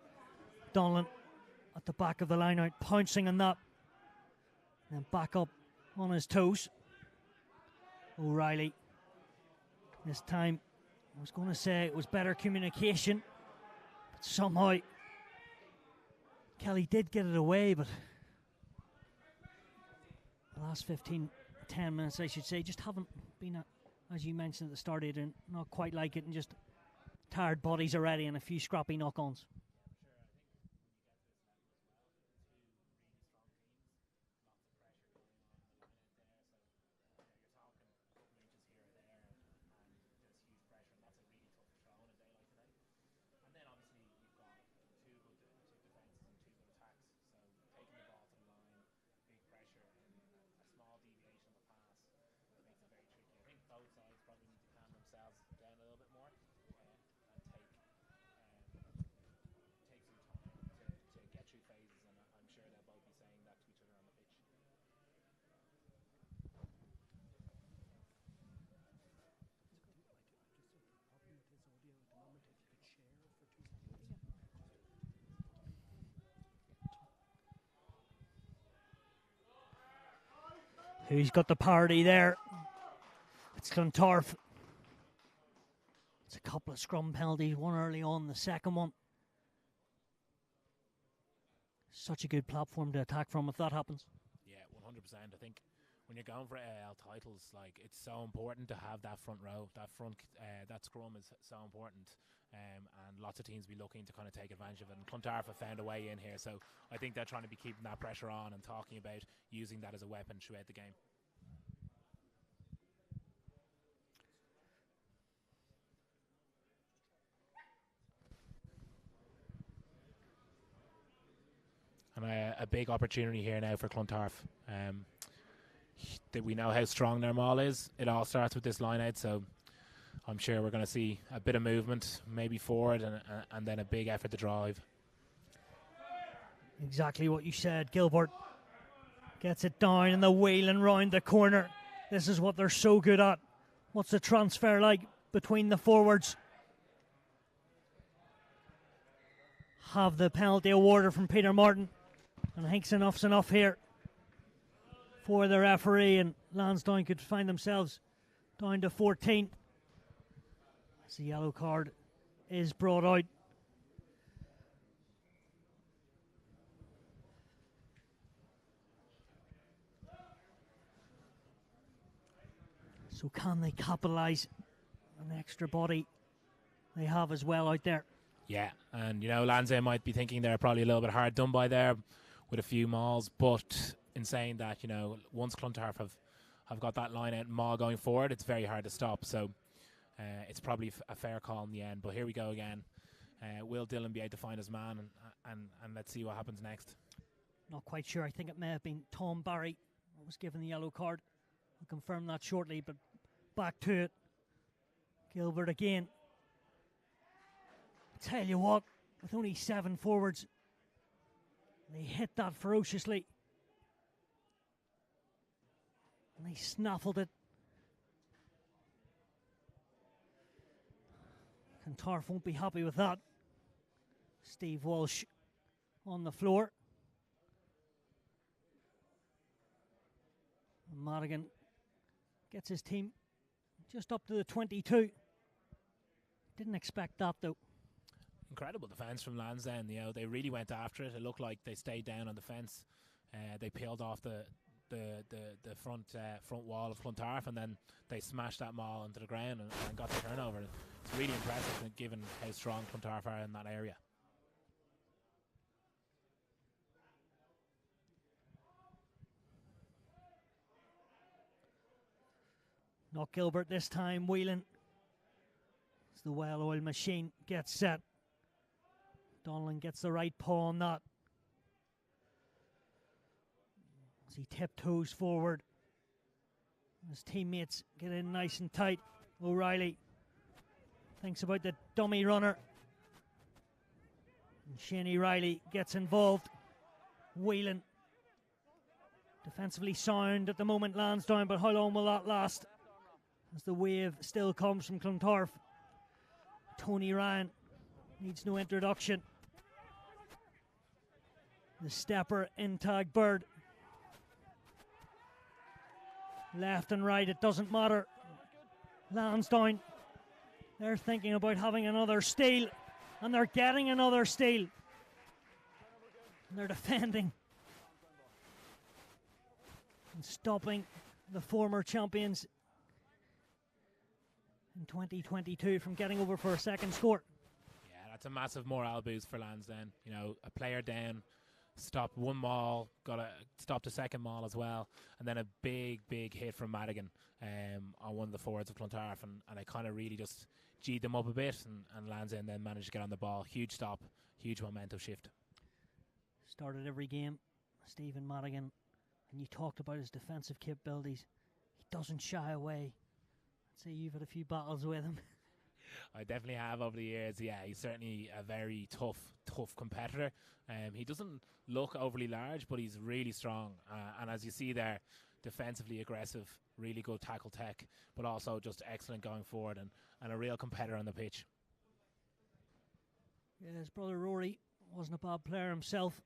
Donlan at the back of the line out, pouncing on that. And then back up on his toes. O'Reilly. This time, I was going to say it was better communication, but somehow Kelly did get it away, but the last 10 minutes, I should say, just haven't been, as you mentioned at the start, Adrian, not quite like it, and just tired bodies already and a few scrappy knock-ons. Who's got the party there? It's Clontarf. It's a couple of scrum penalties, one early on, the second one. Such a good platform to attack from if that happens.
Yeah, 100%. I think when you're going for AL titles, it's so important to have that front row, that scrum is so important. And lots of teams be looking to kind of take advantage of it. And Clontarf have found a way in here, so I think they're trying to be keeping that pressure on and talking about using that as a weapon throughout the game. And a big opportunity here now for Clontarf. We know how strong their maul is. It all starts with this line out, so I'm sure we're going to see a bit of movement, maybe forward, and then a big effort to drive.
Exactly what you said. Gilbert gets it down in the wheel and round the corner. This is what they're so good at. What's the transfer like between the forwards? Have the penalty awarded from Peter Martin. And I think enough's enough here for the referee, and Lansdowne could find themselves down to 14. As the yellow card is brought out. So can they capitalise on the extra body they have as well out there?
Yeah, and Lansdowne might be thinking they're probably a little bit hard done by there with a few mauls, but in saying that, once Clontarf have got that line out and maul going forward, it's very hard to stop. So it's probably a fair call in the end. But here we go again. Will Dillon be able to find his man, and let's see what happens next.
Not quite sure. I think it may have been Tom Barry who was given the yellow card. I'll confirm that shortly, but back to it. Gilbert again. Tell you what, with only 7 forwards, they hit that ferociously. And they snaffled it. Clontarf won't be happy with that. Steve Walsh on the floor. And Madigan gets his team just up to the 22. Didn't expect that though.
Incredible defence from Lansdowne. They really went after it. It looked like they stayed down on the fence. They peeled off the front wall of Clontarf, and then they smashed that maul into the ground and got the turnover. It's really impressive given how strong Clontarf are in that area.
Not Gilbert this time, wheeling. As the well-oiled machine gets set. Donlan gets the right paw on that. As he tiptoes forward. His teammates get in nice and tight. O'Reilly thinks about the dummy runner. And Shaney Riley gets involved. Whelan. Defensively sound at the moment, Lansdowne, but how long will that last? As the wave still comes from Clontarf. Tony Ryan needs no introduction. The stepper in tag Bird. Left and right, it doesn't matter. Lansdowne, they're thinking about having another steal, and they're getting another steal. And they're defending and stopping the former champions in 2022 from getting over for a second score.
Yeah, that's a massive morale boost for Lansdowne. You know, a player down, stopped one maul, stopped a second maul as well, and then a big hit from Madigan on one of the forwards of Clontarf, and I kind of really just G'd them up a bit, and Lansdowne then managed to get on the ball. Huge stop, huge momentum shift.
Started every game, Stephen Madigan, and you talked about his defensive capabilities. He doesn't shy away. I'd say you've had a few battles with him.
I definitely have over the years. Yeah, he's certainly a very tough competitor. He doesn't look overly large, but he's really strong. And as you see there, defensively aggressive, really good tackle tech, but also just excellent going forward and a real competitor on the pitch.
Yeah, his brother Rory wasn't a bad player himself.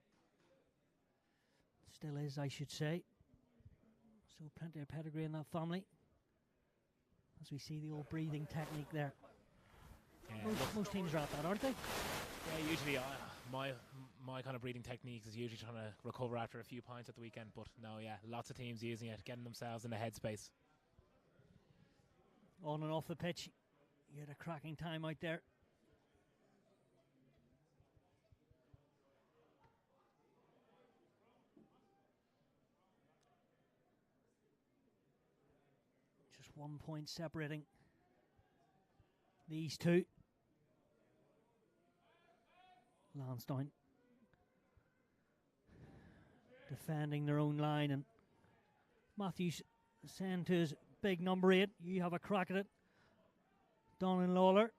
Still is, I should say. So plenty of pedigree in that family. As we see the old breathing technique there.
Yeah,
most teams are at that, aren't they?
Yeah, usually my kind of breathing technique is usually trying to recover after a few pints at the weekend. But no, yeah, lots of teams using it, getting themselves in the headspace.
On and off the pitch, you had a cracking time out there. Just 1 point separating these two. Lansdowne defending their own line, and Matthews saying to his big number 8, you have a crack at it. Donlan Lawler.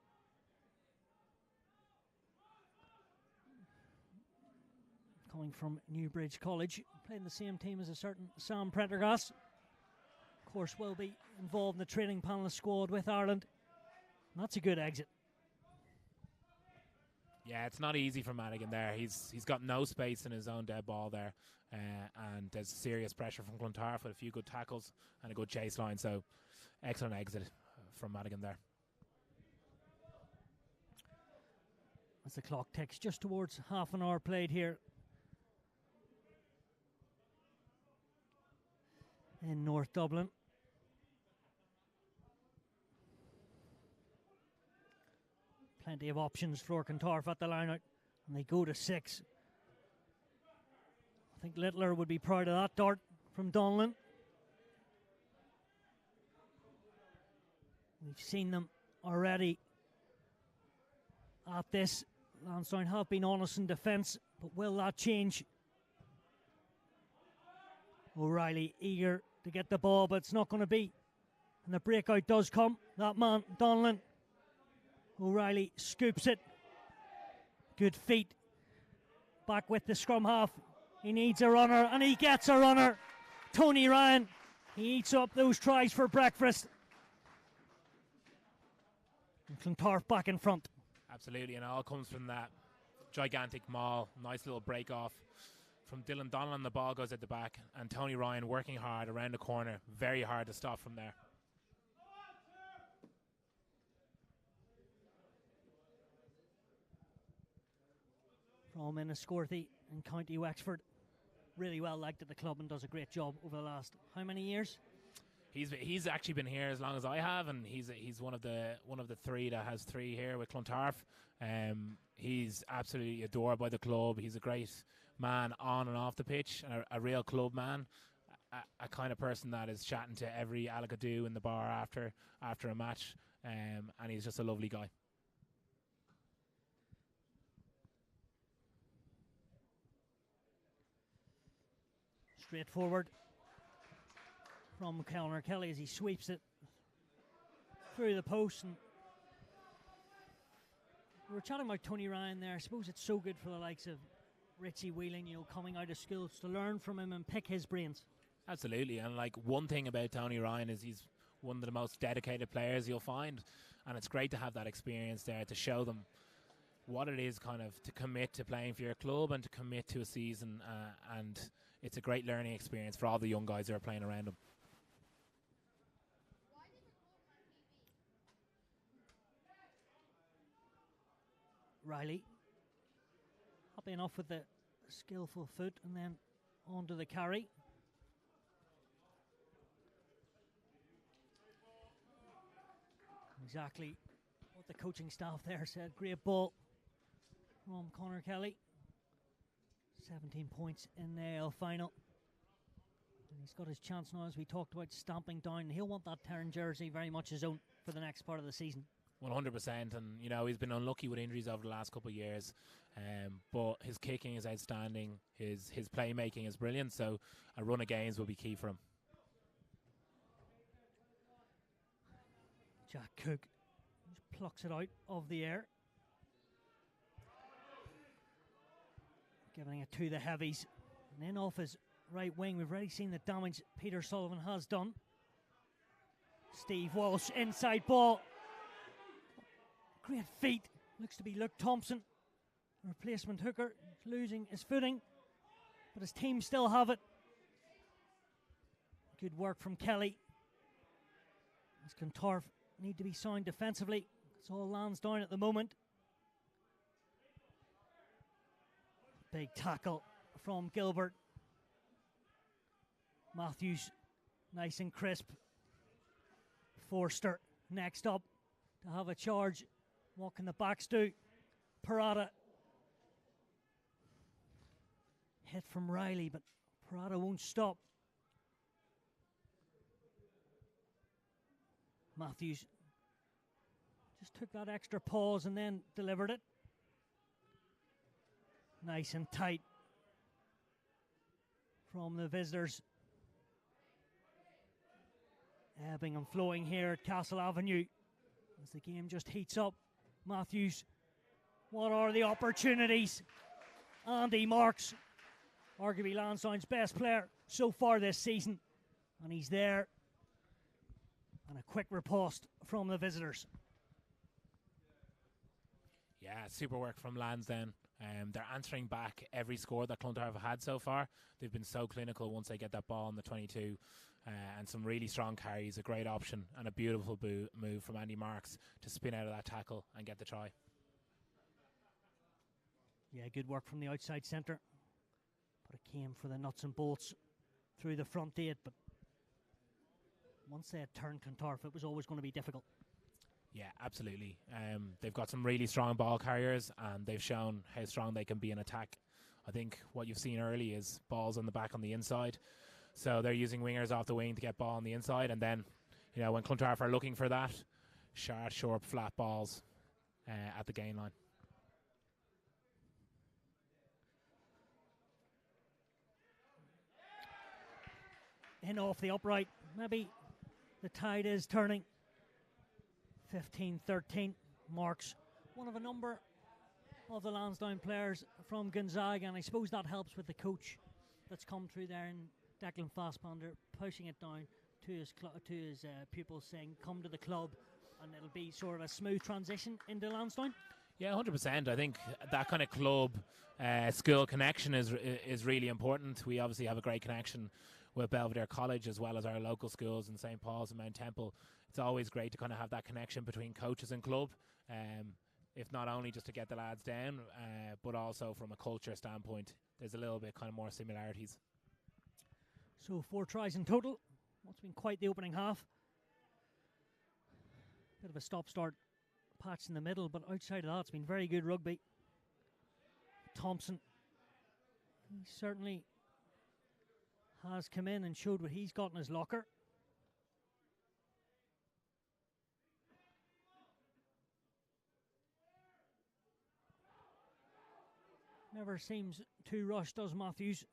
Coming from Newbridge College, playing the same team as a certain Sam Prendergast. Of course, will be involved in the training panelist squad with Ireland. And that's a good exit.
Yeah, it's not easy for Madigan there. He's got no space in his own dead ball there, and there's serious pressure from Clontarf with a few good tackles and a good chase line. So, excellent exit from Madigan there.
As the clock ticks just towards half an hour played here in North Dublin. Plenty of options for Clontarf at the line-out, and they go to 6. I think Littler would be proud of that dart from Donlan. We've seen them already at this. Lansdowne have been honest in defence, but will that change? O'Reilly eager to get the ball, but it's not going to be. And the breakout does come. That man, Donlan. O'Reilly scoops it. Good feet. Back with the scrum half. He needs a runner, and he gets a runner. Tony Ryan, he eats up those tries for breakfast. And Clontarf back in front.
Absolutely, and it all comes from that gigantic maul. Nice little break off from Dylan Donlan. The ball goes at the back, and Tony Ryan working hard around the corner. Very hard to stop from there.
From Enniscorthy in County Wexford. Really well liked at the club and does a great job over the last how many years?
He's actually been here as long as I have, and he's one of the three that has 3 here with Clontarf. He's absolutely adored by the club. He's a great man on and off the pitch, a real club man, a kind of person that is chatting to every Alakadu in the bar after a match, and he's just a lovely guy.
Straightforward from Conor Kelly as he sweeps it through the post. And we were chatting about Tony Ryan there. I suppose it's so good for the likes of Richie Whelan, coming out of schools to learn from him and pick his brains.
Absolutely, and like one thing about Tony Ryan is he's one of the most dedicated players you'll find, and it's great to have that experience there to show them what it is kind of to commit to playing for your club and to commit to a season, and it's a great learning experience for all the young guys who are playing around him.
Riley happy enough with the skillful foot and then onto the carry. Exactly what the coaching staff there said. Great ball from Conor Kelly. 17 points in the AL final. And he's got his chance now, as we talked about, stamping down. He'll want that Terran jersey very much his own for the next part of the season.
100%, and he's been unlucky with injuries over the last couple of years, but his kicking is outstanding, his playmaking is brilliant, so a run of games will be key for him.
Jack Cook just plucks it out of the air, giving it to the heavies, and then off his right wing. We've already seen the damage Peter Sullivan has done. Steve Walsh, inside ball. Great feet. Looks to be Luke Thompson, replacement hooker, losing his footing, but his team still have it. Good work from Kelly. As Clontarf need to be sound defensively. It's all Lansdowne at the moment. Big tackle from Gilbert. Matthews, nice and crisp. Forster next up to have a charge. What can the backs do? Parada. Hit from Riley, but Parada won't stop. Matthews just took that extra pause and then delivered it. Nice and tight from the visitors. Ebbing and flowing here at Castle Avenue as the game just heats up. Matthews, what are the opportunities? Andy Marks, arguably Lansdowne's best player so far this season, and he's there. And a quick riposte from the visitors.
Yeah, super work from Lansdowne. They're answering back every score that Clontarf have had so far. They've been so clinical once they get that ball in the 22. And some really strong carries, a great option, and a beautiful move from Andy Marks to spin out of that tackle and get the try.
Yeah, good work from the outside centre. But it came for the nuts and bolts through the front eight. But once they had turned Clontarf, it was always going to be difficult.
Yeah, absolutely. They've got some really strong ball carriers, and they've shown how strong they can be in attack. I think what you've seen early is balls on the back on the inside. So they're using wingers off the wing to get ball on the inside, and then, when Clontarf are looking for that, short, flat balls at the gain line.
In off the upright, maybe the tide is turning. 15-13, Marks, one of a number of the Lansdowne players from Gonzaga, and I suppose that helps with the coach that's come through there in Declan Fassbender, pushing it down to his pupils, saying come to the club, and it'll be sort of a smooth transition into Lansdowne.
Yeah, 100%. I think that kind of club school connection is really important. We obviously have a great connection with Belvedere College as well as our local schools in St. Paul's and Mount Temple. It's always great to kind of have that connection between coaches and club, if not only just to get the lads down, but also from a culture standpoint. There's a little bit kind of more similarities.
So 4 tries in total. What's been quite the opening half. Bit of a stop-start patch in the middle, but outside of that, it's been very good rugby. Thompson, he certainly has come in and showed what he's got in his locker. Never seems too rushed, does Matthews?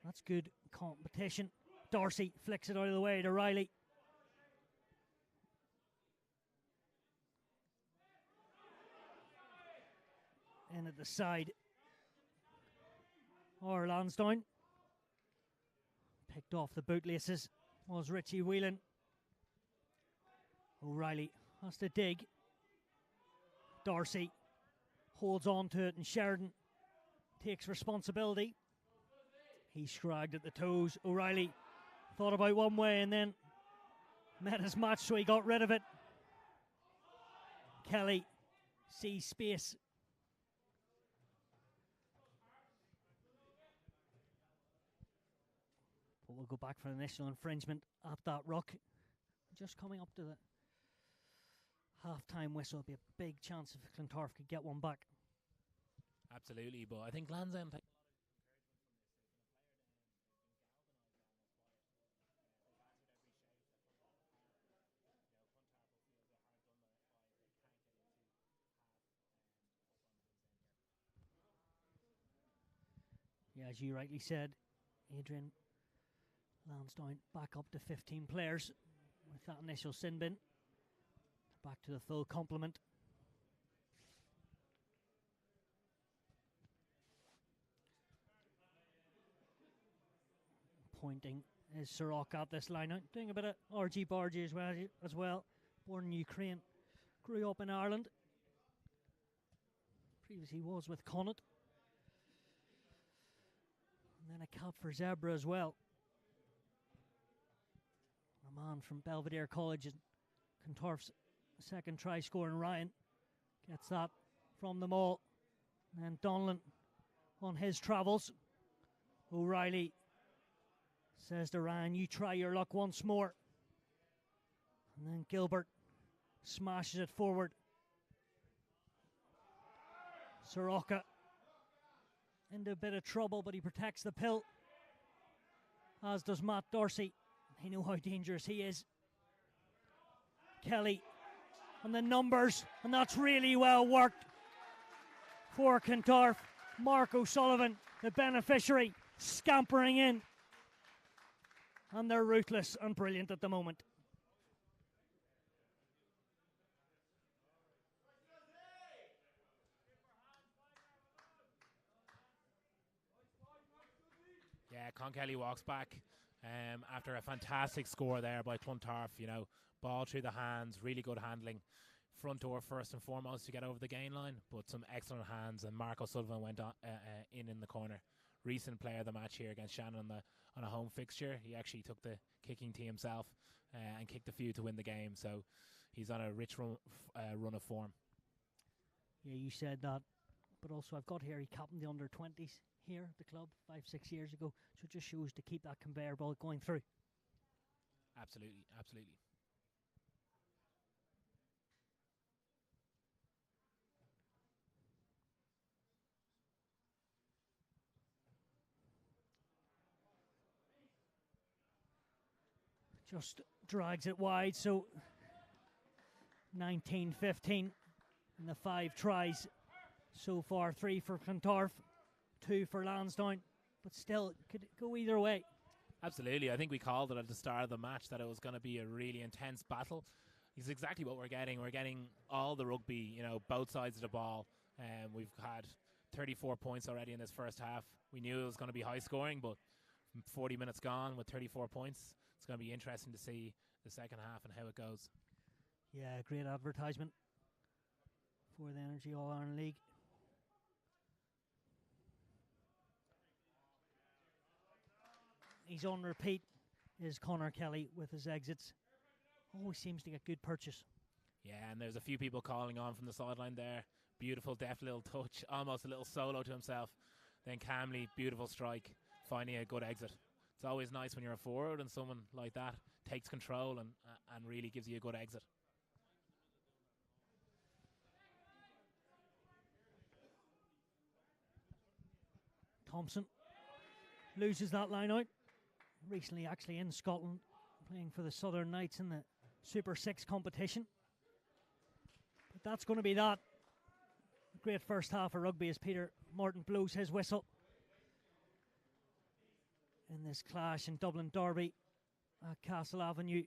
That's good competition. Darcy flicks it out of the way to Riley. In at the side. Or Lansdowne. Picked off the bootlaces was Richie Whelan. O'Reilly has to dig. Darcy holds on to it and Sheridan takes responsibility. He scragged at the toes. O'Reilly thought about one way and then met his match, so he got rid of it. Kelly sees space. But we'll go back for initial infringement at that ruck. Just coming up to the half-time whistle. It'll be a big chance if Clontarf could get one back.
Absolutely, but I think Lansdowne take
Yeah, as you rightly said, Adrian, Lansdowne back up to 15 players with that initial sin bin. Back to the full complement. Pointing is Sirok at this line out, doing a bit of RG Bargy as well. Born in Ukraine, grew up in Ireland. Previously was with Connacht. And then a cap for Zebra as well. A man from Belvedere College and Clontarf's second try scoring Ryan gets that from them all. And Donlan on his travels. O'Reilly says to Ryan, you try your luck once more. And then Gilbert smashes it forward. Soroka into a bit of trouble, but he protects the pill, as does Matt Darcy. They know how dangerous he is. Kelly and the numbers, and that's really well worked for Clontarf. Mark O'Sullivan, the beneficiary, scampering in, and they're ruthless and brilliant at the moment.
Yeah, Con Kelly walks back after a fantastic score there by Clontarf. You know, ball through the hands, really good handling. Front door first and foremost to get over the gain line, but some excellent hands. And Mark O'Sullivan went on, in the corner. Recent player of the match here against Shannon on a home fixture. He actually took the kicking tee himself and kicked a few to win the game. So he's on a rich run of form.
Yeah, you said that. But also I've got here, he captained the under-20s here at the club 5-6 years ago. So it just shows to keep that conveyor belt going through.
Absolutely, absolutely.
Just drags it wide, so 19-15 in the 5 tries so far. 3 for Clontarf, 2 for Lansdowne, but still could go either way.
Absolutely. I think we called it at the start of the match that it was going to be a really intense battle. It's exactly what we're getting. We're getting all the rugby, you know, both sides of the ball. We've had 34 points already in this first half. We knew it was going to be high scoring, but 40 minutes gone with 34 points. It's going to be interesting to see the second half and how it goes.
Yeah, great advertisement for the Energy All-Ireland League. He's on repeat, is Conor Kelly with his exits. Always seems to get good purchase.
Yeah, and there's a few people calling on from the sideline there. Beautiful, deft little touch, almost a little solo to himself. Then calmly, beautiful strike, finding a good exit. It's always nice when you're a forward and someone like that takes control and really gives you a good exit.
Thompson loses that line out. Recently actually in Scotland, playing for the Southern Knights in the Super 6 competition. But that's going to be that. Great first half of rugby as Peter Martin blows his whistle. in this clash in Dublin Derby at Castle Avenue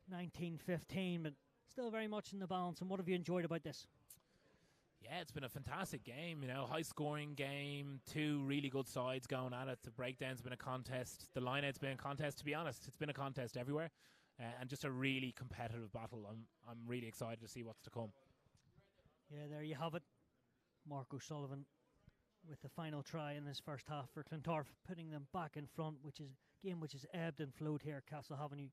1915, but still very much in the balance. And what have you enjoyed about this?
Yeah, it's been a fantastic game, high scoring game, two really good sides going at it. The breakdown's been a contest, the line-out's been a contest. To be honest, it's been a contest everywhere, and just a really competitive battle. I'm really excited to see what's to come.
Yeah, there you have it. Mark O'Sullivan with the final try in this first half for Clontarf, putting them back in front, which is a game which has ebbed and flowed here at Castle Avenue.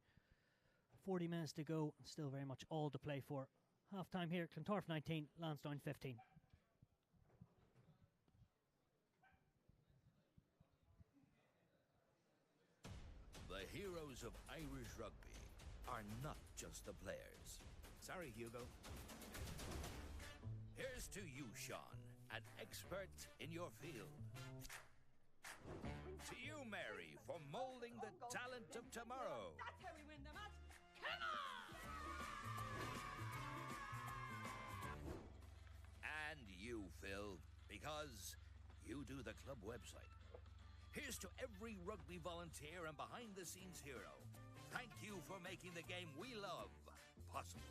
40 minutes to go, still very much all to play for. Half time here, Clontarf 19, Lansdowne 15.
The heroes of Irish rugby are not just the players. Sorry, Hugo. Here's to you, Sean, an expert in your field. To you, Mary, for moulding the talent of tomorrow.
That's how we win the match. Come on!
And you, Phil, because you do the club website. Here's to every rugby volunteer and behind-the-scenes hero. Thank you for making the game we love possible.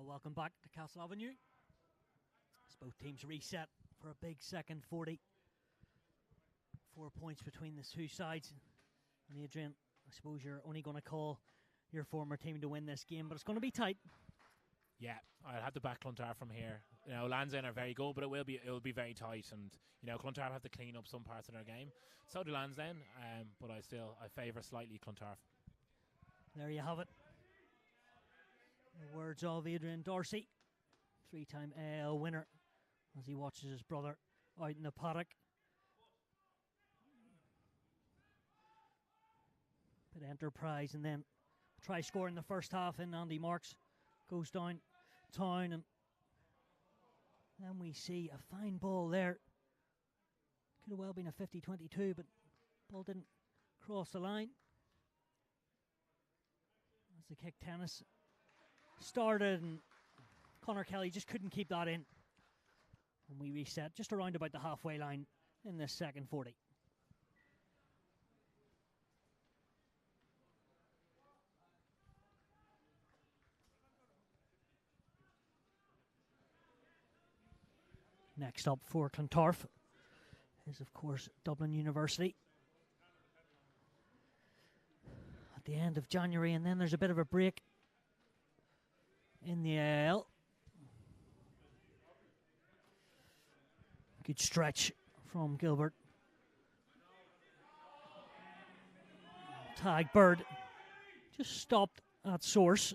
Well, welcome back to Castle Avenue. As both teams reset for a big second 40. 4 points between the two sides. And Adrian, I suppose you're only going to call your former team to win this game, but it's going to be tight.
Yeah, I'll have to back Clontarf from here. You know, Lansdowne are very good, but it will be very tight. And you know, Clontarf have to clean up some parts of their game. So do Lansdowne, but I favour slightly Clontarf.
There you have it. The words of Adrian Darcy, 3-time AL winner, as he watches his brother out in the paddock. Bit of enterprise, and then try score in the first half, and Andy Marks goes down town, and then we see a fine ball there. Could have well been a 50-22, but ball didn't cross the line. As the kick tennis started, and Conor Kelly just couldn't keep that in. And we reset just around about the halfway line in this second 40. Next up for Clontarf is, of course, Dublin University. At the end of January, and then there's a bit of a break in the AL. Good stretch from Gilbert. Tag Bird just stopped at source.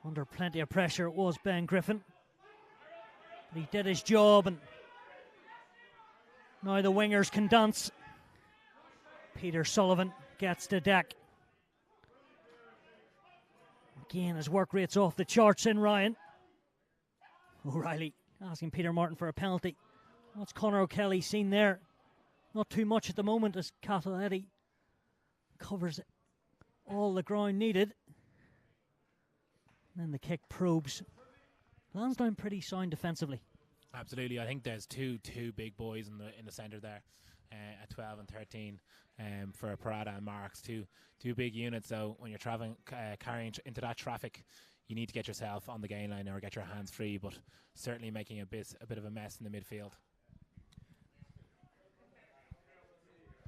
Under plenty of pressure, it was Ben Griffin. But he did his job, and now the wingers can dance. Peter Sullivan gets the deck. Again, his work rate's off the charts in Ryan. O'Reilly asking Peter Martin for a penalty. What's Conor O'Kelly seen there? Not too much at the moment, as Cathal Eddy covers all the ground needed. And then the kick probes. Lansdowne pretty sound defensively.
Absolutely, I think there's two big boys in the centre there, at 12 and 13, for Parada and Marks. Two big units. So when you're traveling, carrying into that traffic, you need to get yourself on the gain line or get your hands free. But certainly making a bit of a mess in the midfield.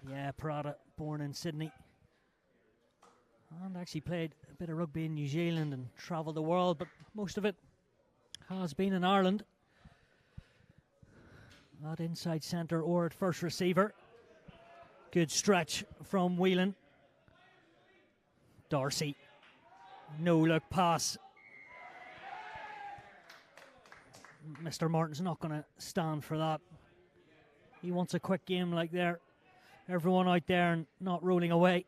Yeah, Parada, born in Sydney, and actually played a bit of rugby in New Zealand and travelled the world, but most of it has been in Ireland. At inside centre or at first receiver. Good stretch from Whelan. Darcy. No look pass. Mr. Martin's not going to stand for that. He wants a quick game like there. Everyone out there and not rolling away.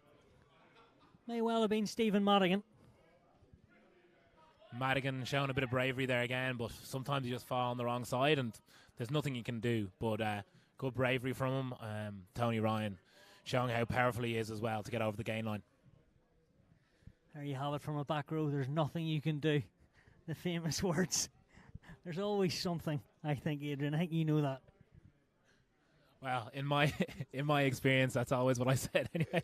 May well have been Stephen Madigan.
Madigan showing a bit of bravery there again, but sometimes you just fall on the wrong side and there's nothing you can do. But good bravery from him. Tony Ryan showing how powerful he is as well to get over the gain line.
There you have it from a back row. There's nothing you can do. The famous words. There's always something, I think, Adrian. I think you know that.
Well, in my experience, that's always what I said anyway.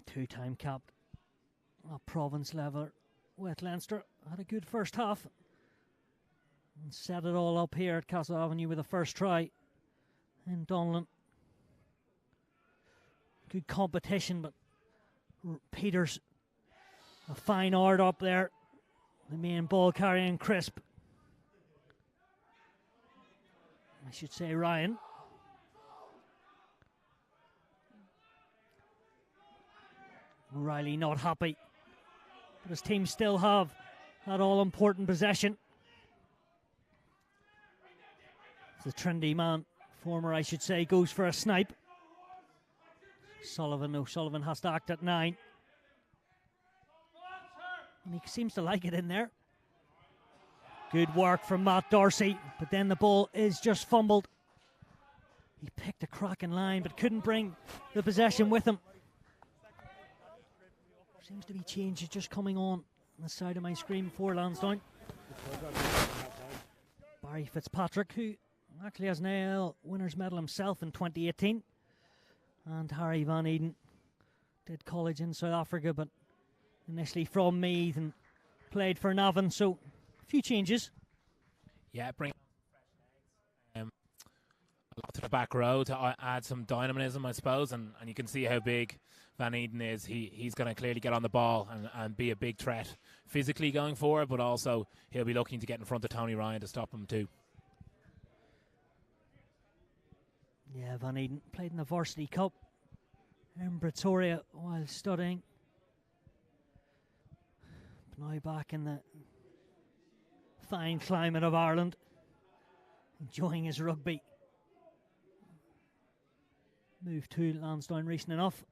Two-time capped at province level with Leinster. Had a good first half and set it all up here at Castle Avenue with a first try in Donlan. Good competition, but Peters, a fine art up there. The main ball carrying Crisp. I should say Ryan. O'Reilly not happy, but his team still have that all-important possession. The trendy man, former I should say, goes for a snipe. O'Sullivan has to act at 9. And he seems to like it in there. Good work from Matt Darcy, but then the ball is just fumbled. He picked a cracking line, but couldn't bring the possession with him. Seems to be changes just coming on the side of my screen for Lansdowne. Barry Fitzpatrick, who actually has an AL winners medal himself in 2018, and Harry Van Eden did college in South Africa, but initially from Meath and played for Navan, so a few changes.
Yeah, bring a lot to the back row to add some dynamism, I suppose, and you can see how big Van Eden is. He's going to clearly get on the ball and be a big threat physically going forward, but also he'll be looking to get in front of Tony Ryan to stop him too.
Yeah, Van Eden played in the Varsity Cup in Pretoria while studying. But now back in the fine climate of Ireland, enjoying his rugby. Moved to Lansdowne recent enough.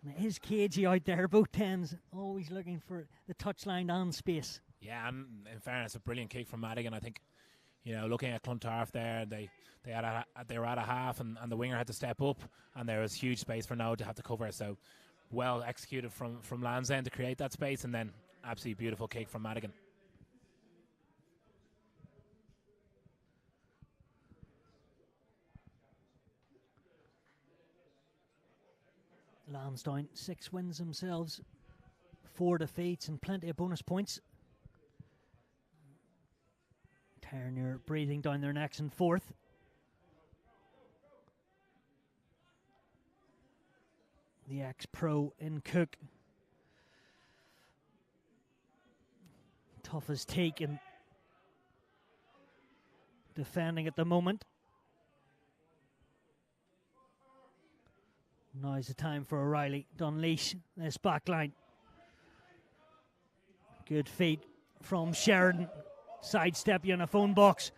And it is cagey out there, both tens, always looking for the touchline and space.
Yeah, and in fairness, a brilliant kick from Madigan. I think, looking at Clontarf there, they were at a half, and the winger had to step up, and there was huge space for Noah to have to cover. So well executed from Lansdowne to create that space, and then absolutely beautiful kick from Madigan.
Lansdowne, 6 wins themselves, 4 defeats and plenty of bonus points. Turner breathing down their necks in 4th. The ex-pro in Cook. Tough as taken. Defending at the moment. Now's the time for O'Reilly to unleash this back line. Good feed from Sheridan. Sidestep you in a phone box.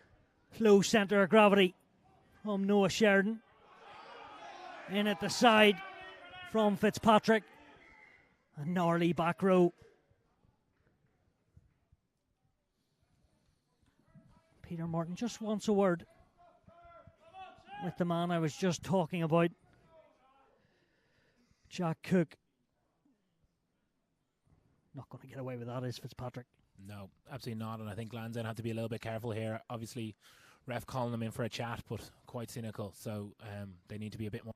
Low centre of gravity from Noah Sheridan. In at the side from Fitzpatrick. A gnarly back row. Peter Martin just wants a word with the man I was just talking about. Jack Cook. Not going to get away with that, is Fitzpatrick?
No, absolutely not. And I think Lansdowne have to be a little bit careful here. Obviously, ref calling them in for a chat, but quite cynical. So they need to be a bit more.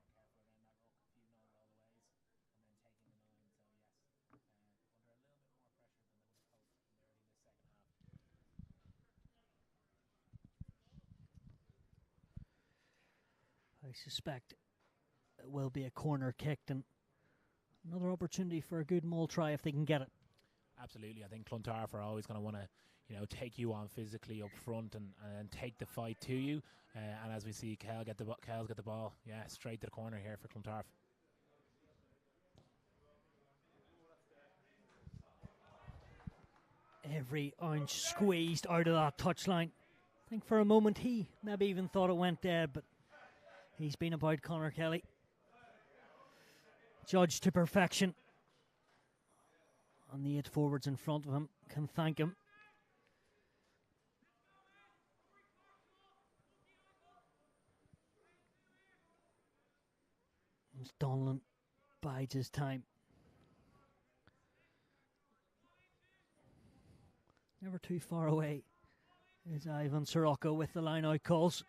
I suspect it will be a corner kicked, and another opportunity for a good maul try if they can get it.
Absolutely. I think Clontarf are always going to want to, take you on physically up front and take the fight to you. And as we see, Kel's get the ball, straight to the corner here for Clontarf.
Every ounce squeezed out of that touchline. I think for a moment he maybe even thought it went dead, but he's been about Conor Kelly. Judged to perfection. And the 8 forwards in front of him can thank him. As Donlan bides his time. Never too far away is Ivan Sirocco with the line out calls.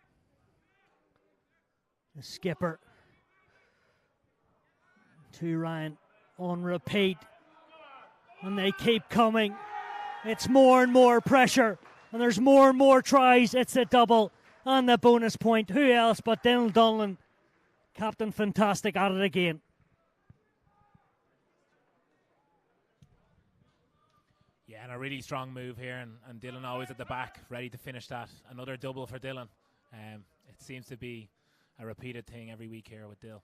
The skipper to Ryan on repeat. And they keep coming. It's more and more pressure. And there's more and more tries. It's a double and the bonus point. Who else but Dylan Donlan? Captain Fantastic at it again.
Yeah, and a really strong move here. And Dylan always at the back, ready to finish that. Another double for Dylan. It seems to be a repeated thing every week here with Dill.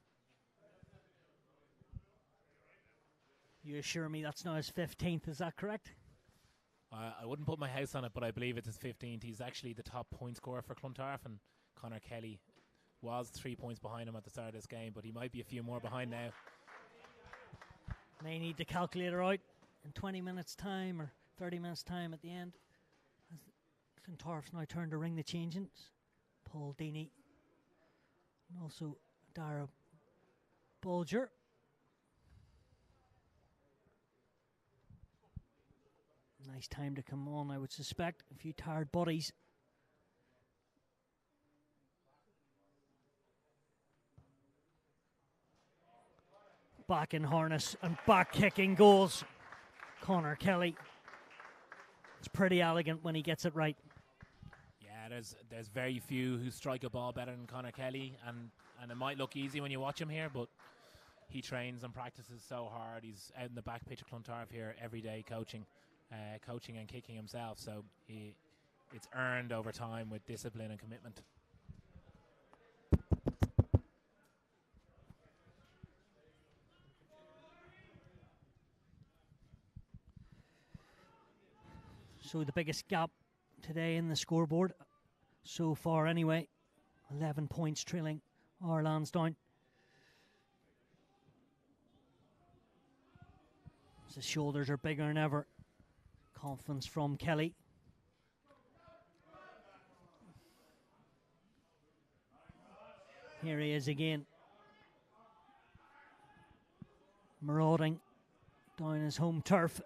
You assure me that's now his 15th, is that correct?
I wouldn't put my house on it, but I believe it's his 15th. He's actually the top point scorer for Clontarf, and Conor Kelly was 3 points behind him at the start of this game, but he might be a few more behind now.
May need the calculator out in 20 minutes time or 30 minutes time at the end. Clontarf's now turned to ring the change-ins. Paul Deeney and also Dara Bulger. Nice time to come on, I would suspect. A few tired bodies. Back in harness and back kicking goals. Connor Kelly. It's pretty elegant when he gets it right.
Yeah, there's very few who strike a ball better than Connor Kelly, and it might look easy when you watch him here, but he trains and practices so hard. He's out in the back pitch of Clontarf here every day coaching and kicking himself, so it's earned over time with discipline and commitment.
So the biggest gap today in the scoreboard so far anyway, 11 points trailing our Lansdowne. His shoulders are bigger than ever. Confidence from Kelly. Here he is again. Marauding down his home turf.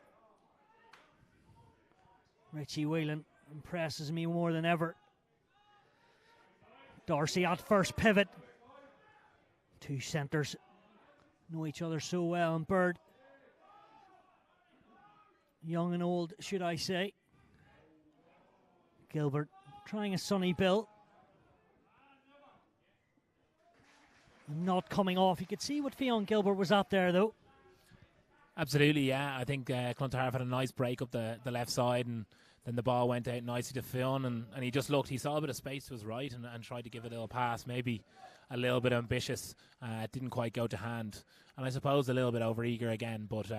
Richie Whelan impresses me more than ever. Darcy at first pivot. Two centres know each other so well, and Bird, young and old, should I say. Gilbert trying a Sonny Bill. Not coming off. You could see what Fionn Gilbert was at there, though.
Absolutely, yeah. I think Clontarf had a nice break up the left side, and then the ball went out nicely to Fionn, and he just looked. He saw a bit of space to his right and tried to give a little pass, maybe a little bit ambitious. Didn't quite go to hand. And I suppose a little bit overeager again, but,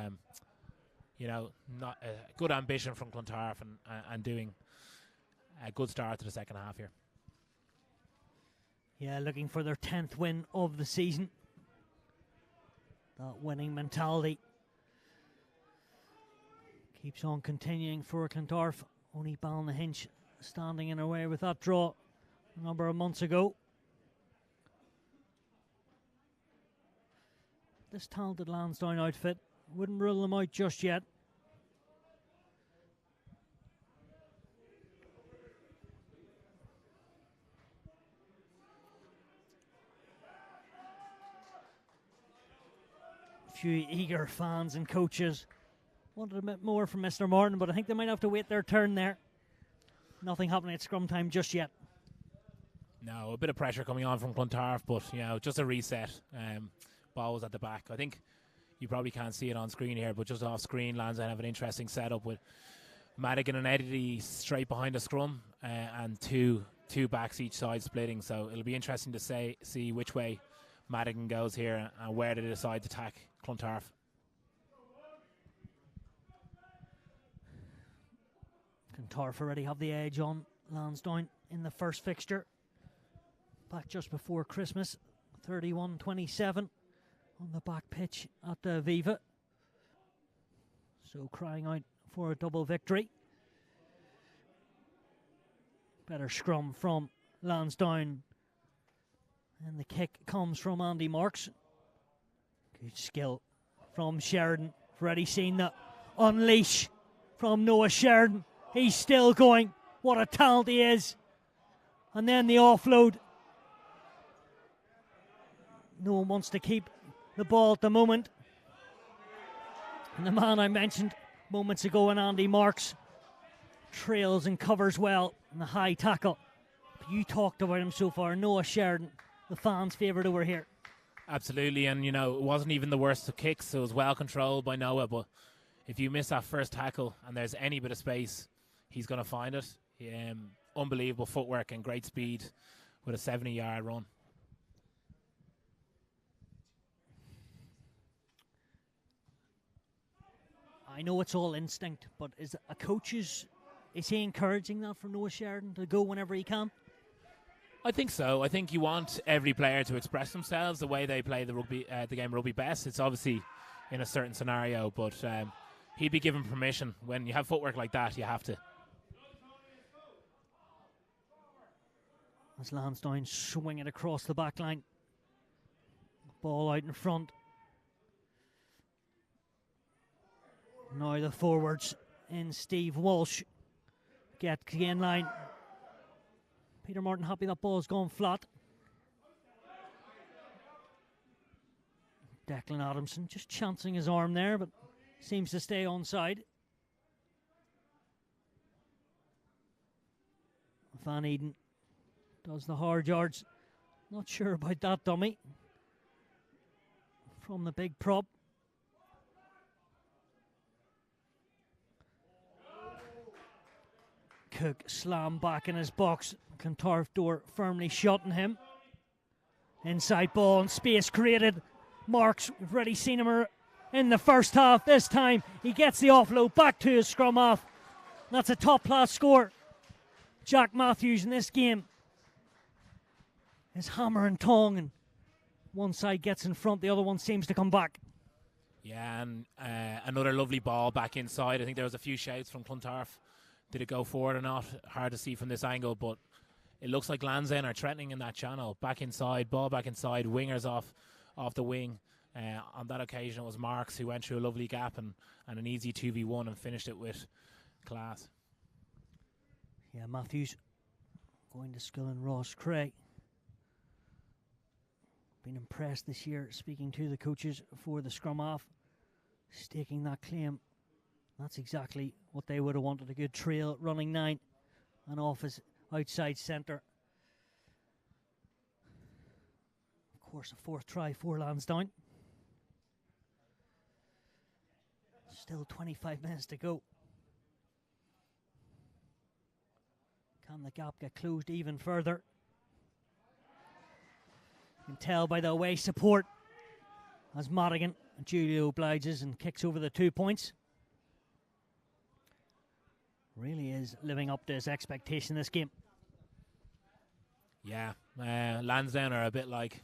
not good ambition from Clontarf and doing a good start to the second half here.
Yeah, looking for their 10th win of the season. That winning mentality keeps on continuing for Clontarf. Only Balnahinch standing in our way with that draw a number of months ago. This talented Lansdowne outfit, wouldn't rule them out just yet. A few eager fans and coaches wanted a bit more from Mr. Martin, but I think they might have to wait their turn there. Nothing happening at scrum time just yet.
No, a bit of pressure coming on from Clontarf, but just a reset. Ball was at the back. I think you probably can't see it on screen here, but just off screen, Lansdowne have an interesting setup with Madigan and Eddie straight behind the scrum, and two backs each side splitting. So it'll be interesting to see which way Madigan goes here and where they decide to attack Clontarf.
Clontarf already have the edge on Lansdowne in the first fixture. Back just before Christmas, 31-27 on the back pitch at the Viva. So crying out for a double victory. Better scrum from Lansdowne. And the kick comes from Andy Marks. Good skill from Sheridan. Already seen the unleash from Noah Sheridan. He's still going. What a talent he is. And then the offload. No one wants to keep the ball at the moment. And the man I mentioned moments ago in Andy Marks trails and covers well in the high tackle. But you talked about him so far. Noah Sheridan, the fans' favourite over here.
Absolutely, and it wasn't even the worst of kicks. It was well controlled by Noah, but if you miss that first tackle and there's any bit of space, he's going to find it. Unbelievable footwork and great speed with a 70-yard run.
I know it's all instinct, but is he encouraging that from Noah Sheridan to go whenever he can?
I think so. I think you want every player to express themselves the way they play the game of rugby best. It's obviously in a certain scenario, but he'd be given permission. When you have footwork like that, you have to.
As Lansdowne swing it across the back line. Ball out in front. Now the forwards in Steve Walsh. Get gain line. Peter Martin happy that ball's gone flat. Declan Adamson just chancing his arm there, but seems to stay onside. Van Eden does the hard yards. Not sure about that dummy. From the big prop. Cook slammed back in his box. Clontarf door firmly shut on him. Inside ball and space created. Marks, we've already seen him in the first half. This time he gets the offload back to his scrum half. That's a top class score. Jack Matthews in this game is hammer and tong, and one side gets in front, the other one seems to come back.
Yeah, and another lovely ball back inside. I think there was a few shouts from Clontarf. Did it go forward or not? Hard to see from this angle, but it looks like Lansdowne are threatening in that channel. Back inside, ball back inside, wingers off the wing. On that occasion, it was Marks who went through a lovely gap and an easy 2v1 and finished it with class.
Yeah, Matthews going to school in Ross Cray. Been impressed this year speaking to the coaches for the scrum half, staking that claim. That's exactly what they would have wanted, a good trail running 9 and off his outside centre. Of course, a 4th try for Lansdowne. Still 25 minutes to go. Can the gap get closed even further? You can tell by the away support as Madigan and Julio obliges and kicks over the 2 points. Really is living up to his expectation this game.
Yeah, Lansdowne are a bit like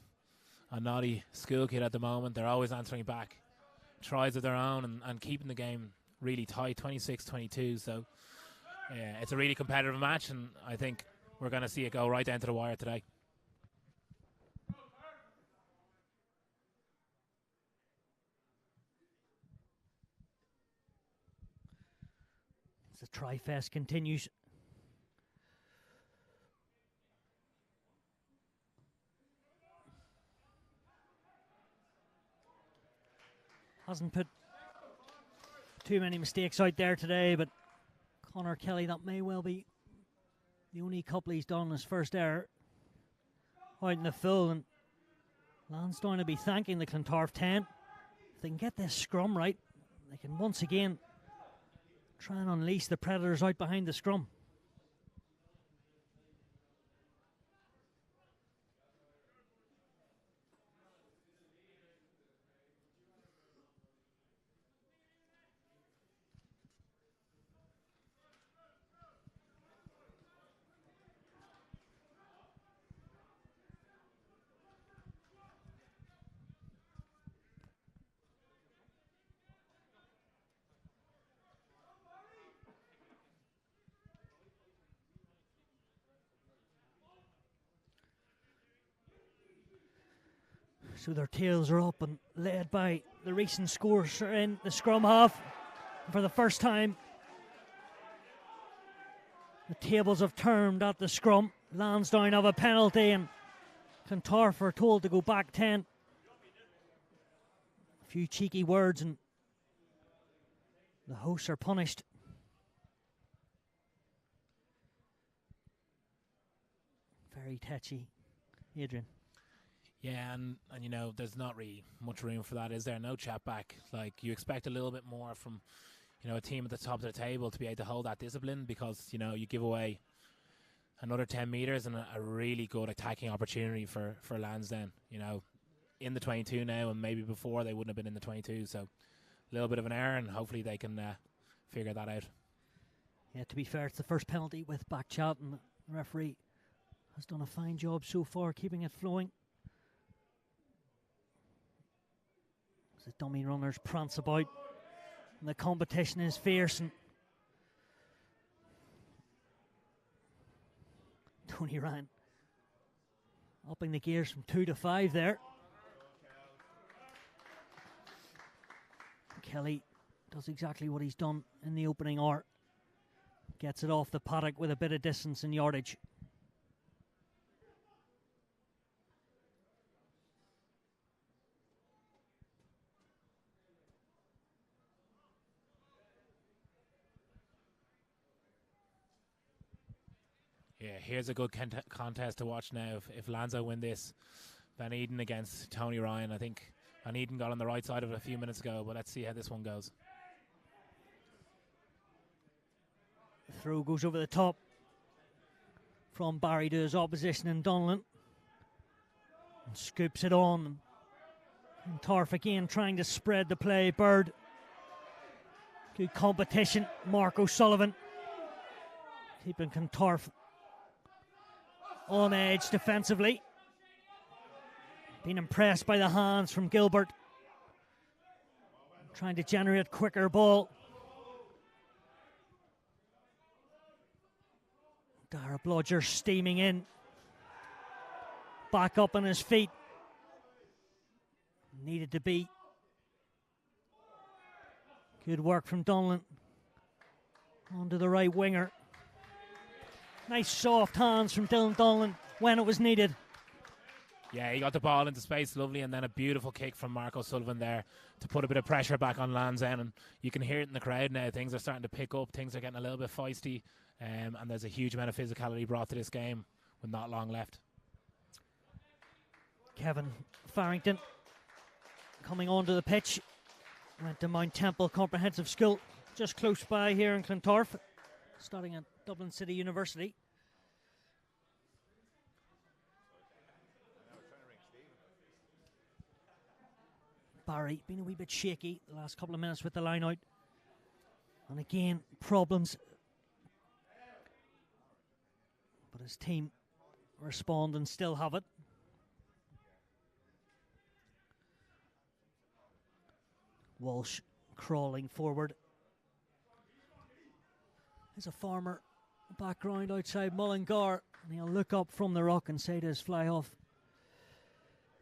a naughty school kid at the moment. They're always answering back. Tries of their own and keeping the game really tight, 26-22. So it's a really competitive match, and I think we're going to see it go right down to the wire today.
The Tri-Fest continues. Hasn't put too many mistakes out there today, but Connor Kelly, that may well be the only couple he's done his first error out in the full, and Lansdowne will be thanking the Clontarf 10. If they can get this scrum right, they can once again try and unleash the Predators out behind the scrum. So their tails are up and led by the recent scores are in the scrum half. For the first time, the tables have turned at the scrum. Lansdowne have a penalty and Clontarf are told to go back 10. A few cheeky words and the hosts are punished. Very touchy, Adrian.
Yeah, and you know, there's not really much room for that, is there? No chat back. Like, you expect a little bit more from, you know, a team at the top of the table to be able to hold that discipline, because, you know, you give away another 10 metres and a really good attacking opportunity for Lansdowne, you know, in the 22 now, and maybe before they wouldn't have been in the 22, so a little bit of an error, and hopefully they can figure that out.
Yeah, to be fair, it's the first penalty with back chat, and the referee has done a fine job so far keeping it flowing. The dummy runners prance about and the competition is fierce, and Tony Ryan upping the gears from 2 to 5 there. Kelly Does exactly what he's done in the opening hour. Gets it off the paddock with a bit of distance and yardage.
Yeah, here's a good contest to watch now. If Lansdowne win this, Van Eden against Tony Ryan. I think Van Eden got on the right side of it a few minutes ago, but let's see how this one goes.
Throw goes over the top from Barry to his opposition in Donlan. And scoops it on. And Clontarf again trying to spread the play. Bird. Good competition. Mark O'Sullivan keeping Clontarf on edge defensively. Being impressed by the hands from Gilbert. Trying to generate quicker ball. Dara Blodger steaming in. Back up on his feet. Needed to be. Good work from Donlan. Onto the right winger. Nice soft hands from Dylan Donlan when it was needed.
Yeah, he got the ball into space, lovely, and then a beautiful kick from Mark O'Sullivan there to put a bit of pressure back on Lansdowne. And you can hear it in the crowd now. Things are starting to pick up. Things are getting a little bit feisty. And there's a huge amount of physicality brought to this game with not long left.
Kevin Farrington coming onto the pitch. Went to Mount Temple Comprehensive School, just close by here in Clontarf, studying at Dublin City University. Barry been a wee bit shaky the last couple of minutes with the line out. And again, problems. But his team respond and still have it. Walsh crawling forward. There's a Farmer background outside Mullingar. And he'll look up from the rock and say to his fly off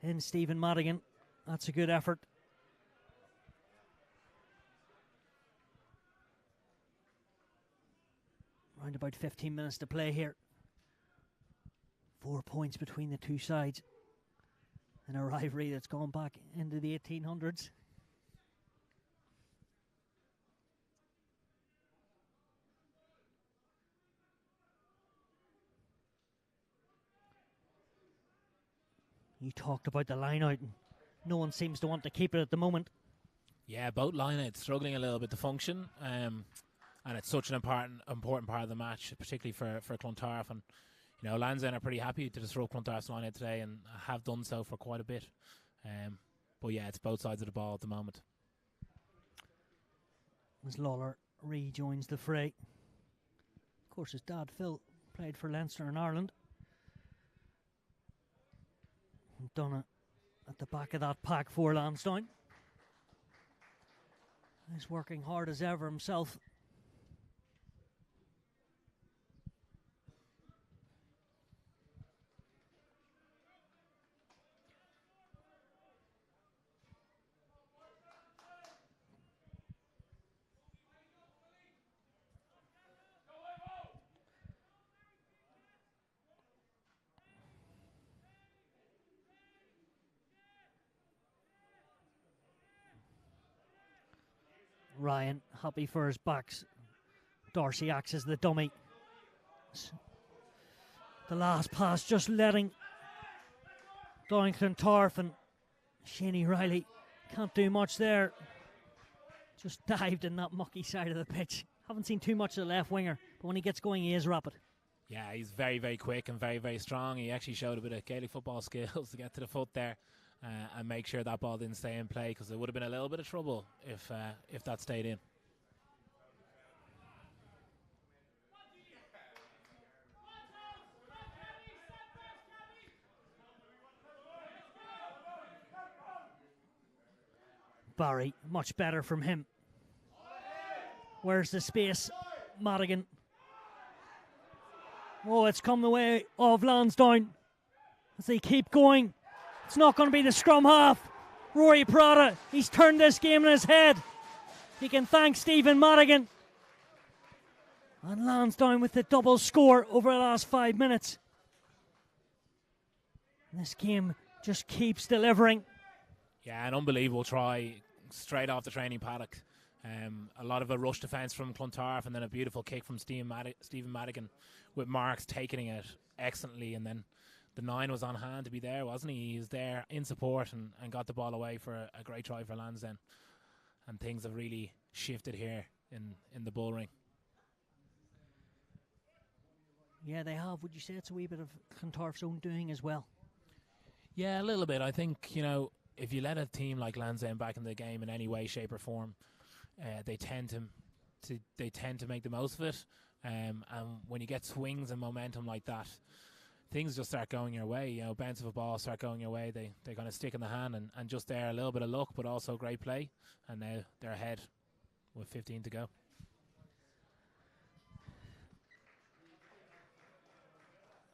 in Stephen Madigan. That's a good effort. Around about 15 minutes to play here. 4 points between the two sides. In a rivalry that's gone back into the 1800s. You talked about the line out, and no one seems to want to keep it at the moment.
Yeah, both line outs struggling a little bit to function. And it's such an important part of the match, particularly for Clontarf. And, you know, Lansdowne are pretty happy to disrupt Clontarf's line out today and have done so for quite a bit. But yeah, it's both sides of the ball at the moment.
As Lawler rejoins the fray. Of course, his dad, Phil, played for Leinster in Ireland. And Donna at the back of that pack for Lansdowne. He's working hard as ever himself. Ryan happy for his backs. Darcy acts as the dummy. The last pass just letting down Clontarf, and Shaney Riley can't do much there. Just dived in that mucky side of the pitch. Haven't seen too much of the left winger, but when he gets going he is rapid.
Yeah, he's very, very quick and very, very strong. He actually showed a bit of Gaelic football skills to get to the foot there. And make sure that ball didn't stay in play, because there would have been a little bit of trouble if that stayed in.
Barry, much better from him. Where's the space? Madigan. Oh, it's come the way of Lansdowne as they keep going. It's not going to be the scrum half. Rory Prada, he's turned this game on his head. He can thank Stephen Madigan. And Lansdowne with the double score over the last 5 minutes. This game just keeps delivering.
Yeah, an unbelievable try straight off the training paddock. A lot of a rush defence from Clontarf, and then a beautiful kick from Stephen Madigan, with Marks taking it excellently. And then the 9 was on hand to be there, wasn't he? He was there in support and got the ball away for a great try for Lansdowne. And things have really shifted here in the bull ring.
Yeah, they have. Would you say it's a wee bit of Clontarf's own doing as well?
Yeah, a little bit. I think, if you let a team like Lansdowne back in the game in any way, shape or form, they tend to make the most of it. And when you get swings and momentum like that, things just start going your way. Bounce of a ball start going your way. They're going to stick in the hand, and just there a little bit of luck, but also great play. And now they're ahead with 15 to go.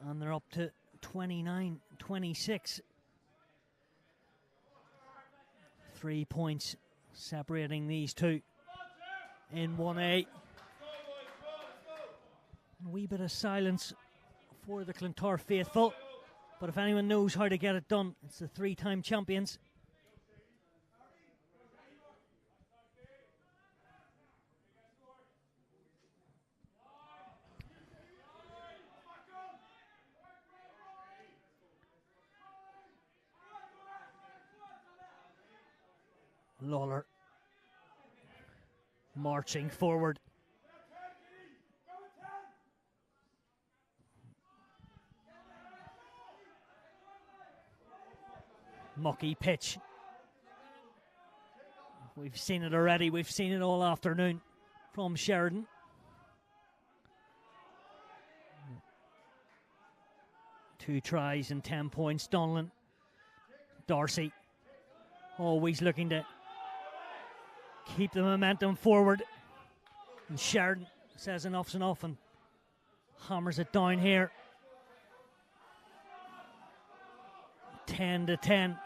And they're up to 29-26. 3 points separating these two in 1A. A wee bit of silence for the Clontarf faithful, but if anyone knows how to get it done, it's the 3-time champions. Lawler marching forward. Mucky pitch. We've seen it already. We've seen it all afternoon from Sheridan. Two tries and 10 points. Donlan. Darcy always looking to keep the momentum forward. And Sheridan says enough's enough and hammers it down here. 10-10.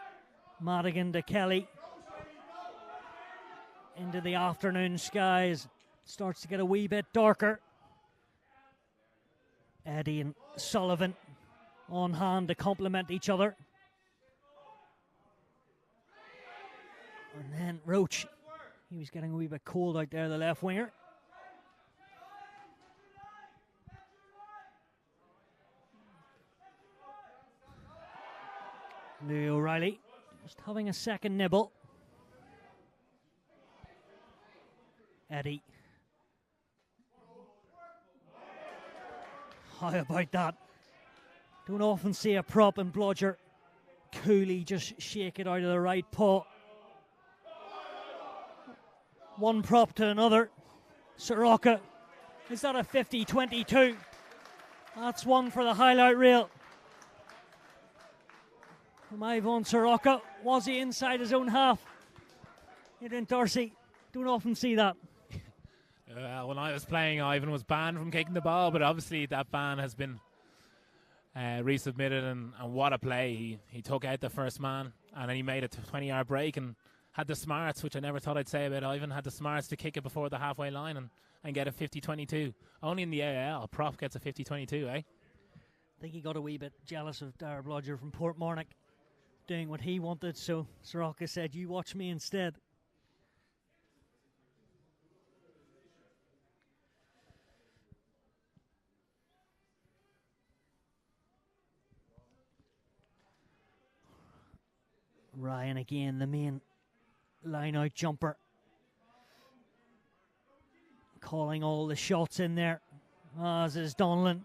Madigan to Kelly. Into the afternoon skies. Starts to get a wee bit darker. Eddie and Sullivan on hand to complement each other. And then Roach. He was getting a wee bit cold out there, the left winger. Louis O'Reilly just having a second nibble. Eddie. How about that? Don't often see a prop and Blodger coolly just shake it out of the right paw. One prop to another. Soroka. Is that a 50-22? That's one for the highlight reel. From Ivan Soroka. Was he inside his own half? Adrian Darcy. Don't often see that.
When I was playing, Ivan was banned from kicking the ball, but obviously that ban has been resubmitted, and what a play. He took out the first man, and then he made a 20-yard break and had the smarts, which I never thought I'd say about Ivan, had the smarts to kick it before the halfway line and get a 50-22. Only in the AIL, a prop gets a 50-22, eh?
I think he got a wee bit jealous of Dara Blodger from Portmarnock doing what he wanted, so Soroka said, you watch me instead. Ryan again, the main line-out jumper. Calling all the shots in there, as is Donlan.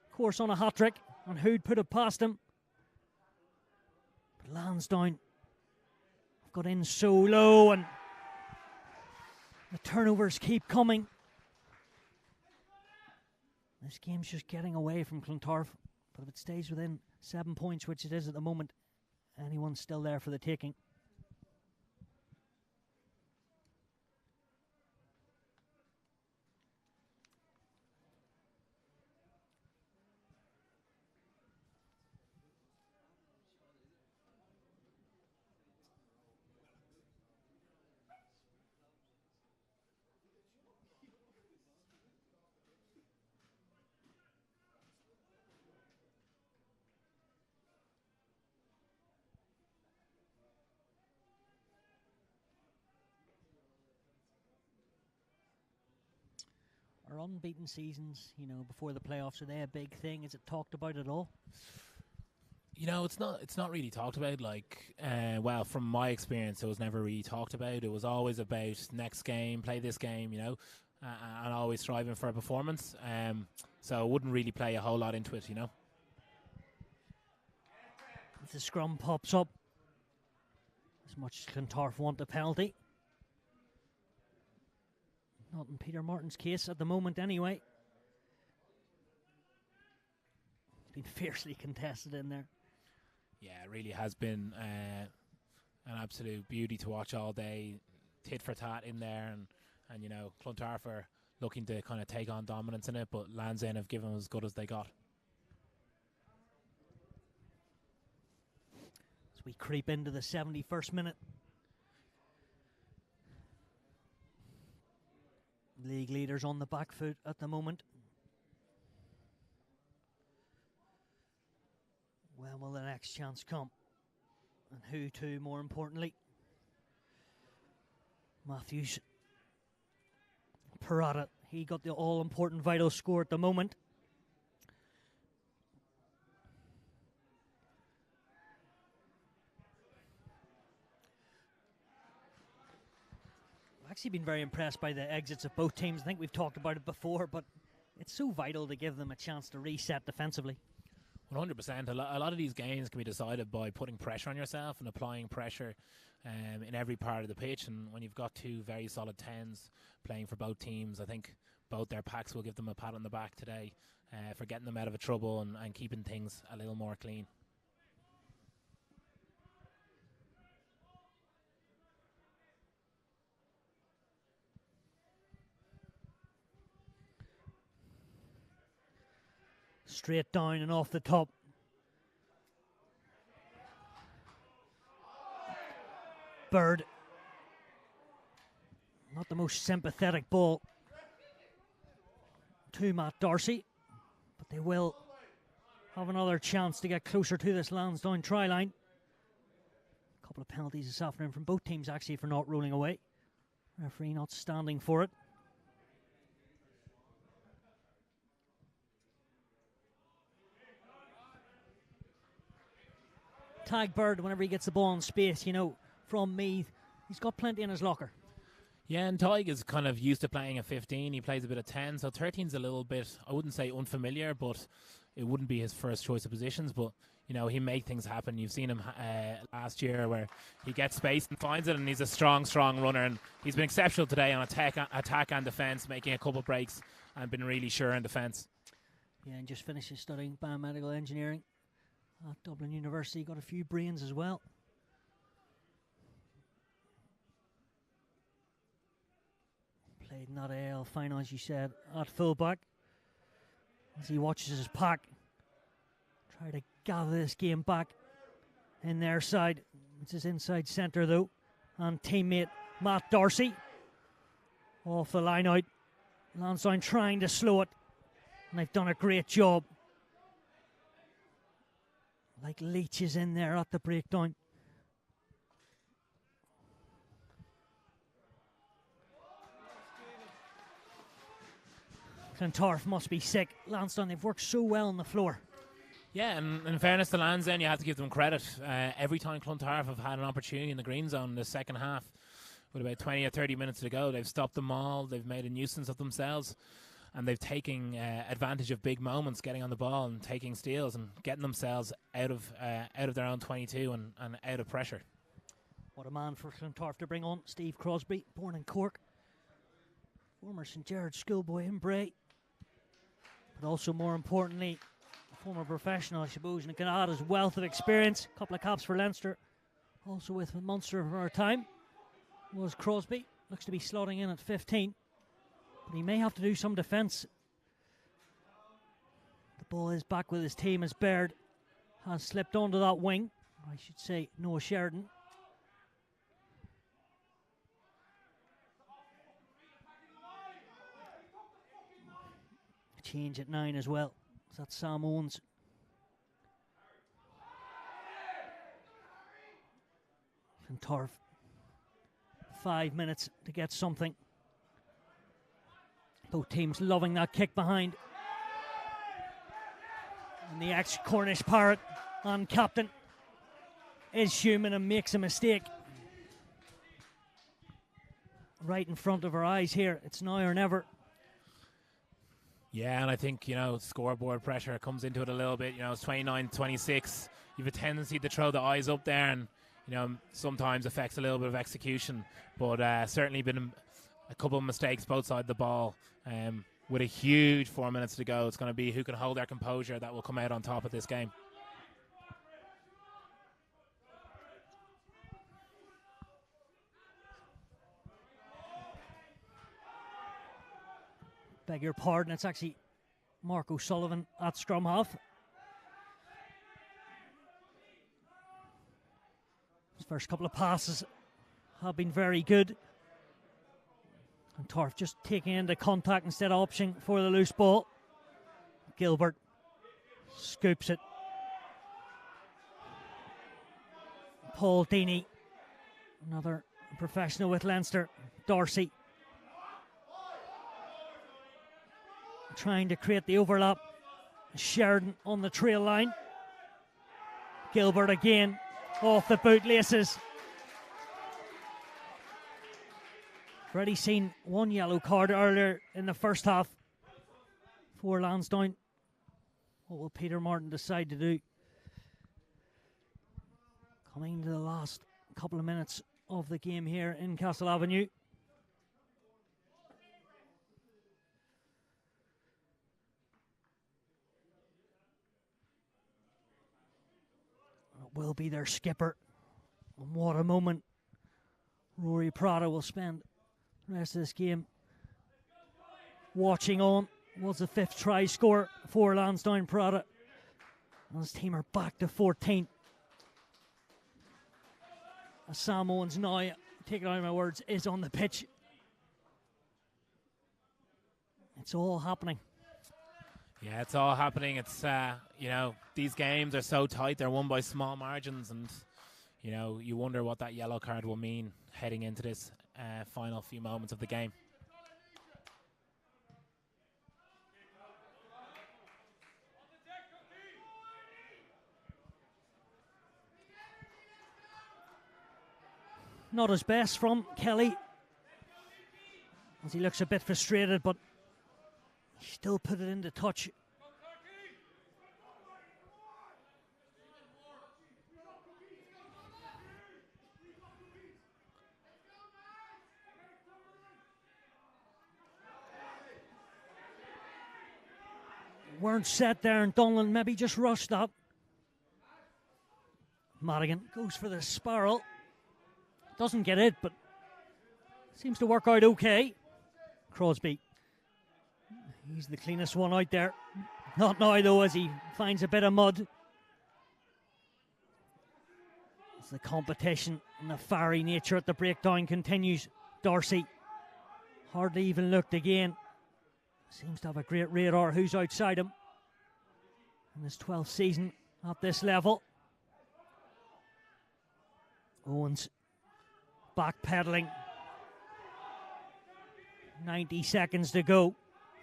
Of course, on a hat-trick, and who'd put it past him? But Lansdowne got in so low, and the turnovers keep coming. This game's just getting away from Clontarf, but if it stays within 7 points, which it is at the moment, anyone's still there for the taking. Are unbeaten seasons, before the playoffs, are they a big thing? Is it talked about at all?
It's not really talked about. Well, from my experience, it was never really talked about. It was always about next game, play this game, and always striving for a performance. So I wouldn't really play a whole lot into it,
If the scrum pops up, as much as Clontarf want a penalty. Not in Peter Martin's case at the moment, anyway. It's been fiercely contested in there.
Yeah, it really has been an absolute beauty to watch all day. Tit for tat in there, and Clontarf are looking to kind of take on dominance in it, but Lansdowne have given as good as they got.
As we creep into the 71st minute. League leaders on the back foot at the moment. When will the next chance come? And who to, more importantly? Matthews. Parada, he got the all-important vital score at the moment. I've actually been very impressed by the exits of both teams. I think we've talked about it before, but it's so vital to give them a chance to reset defensively.
100%. A lot of these games can be decided by putting pressure on yourself and applying pressure in every part of the pitch. And when you've got two very solid 10s playing for both teams, I think both their packs will give them a pat on the back today for getting them out of a trouble and keeping things a little more clean.
Straight down and off the top. Bird. Not the most sympathetic ball to Matt Darcy, but they will have another chance to get closer to this Lansdowne try line. A couple of penalties this afternoon from both teams actually for not rolling away. Referee not standing for it. Tag Bird whenever he gets the ball in space, from Meath. He's got plenty in his locker.
Yeah, and Tig is kind of used to playing a 15. He plays a bit of 10, so 13's a little bit, I wouldn't say unfamiliar, but it wouldn't be his first choice of positions. But, he made things happen. You've seen him last year where he gets space and finds it, and he's a strong runner. And he's been exceptional today on attack and defence, making a couple breaks and been really sure in defence.
Yeah, and just finished studying biomedical engineering at Dublin University. Got a few brains as well. Played in that AL final, as you said, at fullback. As he watches his pack try to gather this game back in their side. It's his inside centre though, and teammate Matt Darcy off the line out. Lansdowne trying to slow it, and they've done a great job. Like leeches in there at the breakdown. Clontarf must be sick. Lansdowne, they've worked so well on the floor.
Yeah, and in fairness to Lansdowne, you have to give them credit. Every time Clontarf have had an opportunity in the green zone in the second half, with about 20 or 30 minutes to go, they've stopped them all. They've made a nuisance of themselves. And they've taken advantage of big moments, getting on the ball and taking steals and getting themselves out of their own 22 and out of pressure.
What a man for Clontarf to bring on. Steve Crosby, born in Cork. Former St Gerard's schoolboy in Bray. But also, more importantly, a former professional, I suppose, and can add his wealth of experience. A couple of caps for Leinster. Also with Munster for our time was Crosby. Looks to be slotting in at 15. But he may have to do some defence. The ball is back with his team as Baird has slipped onto that wing. I should say Noah Sheridan. Change at 9 as well. That's Sam Owens. Clontarf. 5 minutes to get something. Both teams loving that kick behind. And the ex-Cornish Pirate and captain is human and makes a mistake. Right in front of our eyes here. It's now or never.
Yeah, and I think, scoreboard pressure comes into it a little bit. It's 29-26. You have a tendency to throw the eyes up there and, sometimes affects a little bit of execution. But certainly been a couple of mistakes both sides of the ball. With a huge 4 minutes to go, it's going to be who can hold their composure that will come out on top of this game.
Beg your pardon, it's actually Mark O'Sullivan at scrum half. His first couple of passes have been very good. And Clontarf just taking into contact instead of option for the loose ball. Gilbert scoops it. Paul Deeney, another professional with Leinster. Darcy trying to create the overlap. Sheridan on the trail line. Gilbert again off the bootlaces. Already seen one yellow card earlier in the first half for Lansdowne. What will Peter Martin decide to do? Coming to the last couple of minutes of the game here in Castle Avenue. It will be their skipper. And what a moment. Rory Prada will spend the rest of this game watching on. Was the 5th try score for Lansdowne. Prada and his team are back to 14. As Sam Owens now, taking out of my words, is on the pitch. It's all happening.
Yeah, it's all happening. It's, these games are so tight. They're won by small margins. And, you wonder what that yellow card will mean heading into this final few moments of the game.
Not his best from Kelly, as he looks a bit frustrated, but he still put it into touch. Weren't set there, and Donlan maybe just rushed that. Madigan goes for the spiral. Doesn't get it, but seems to work out okay. Crosby, he's the cleanest one out there. Not now, though, as he finds a bit of mud. As the competition and the fiery nature at the breakdown continues. Darcy hardly even looked again. Seems to have a great radar who's outside him in his 12th season at this level. Owens backpedaling. 90 seconds to go.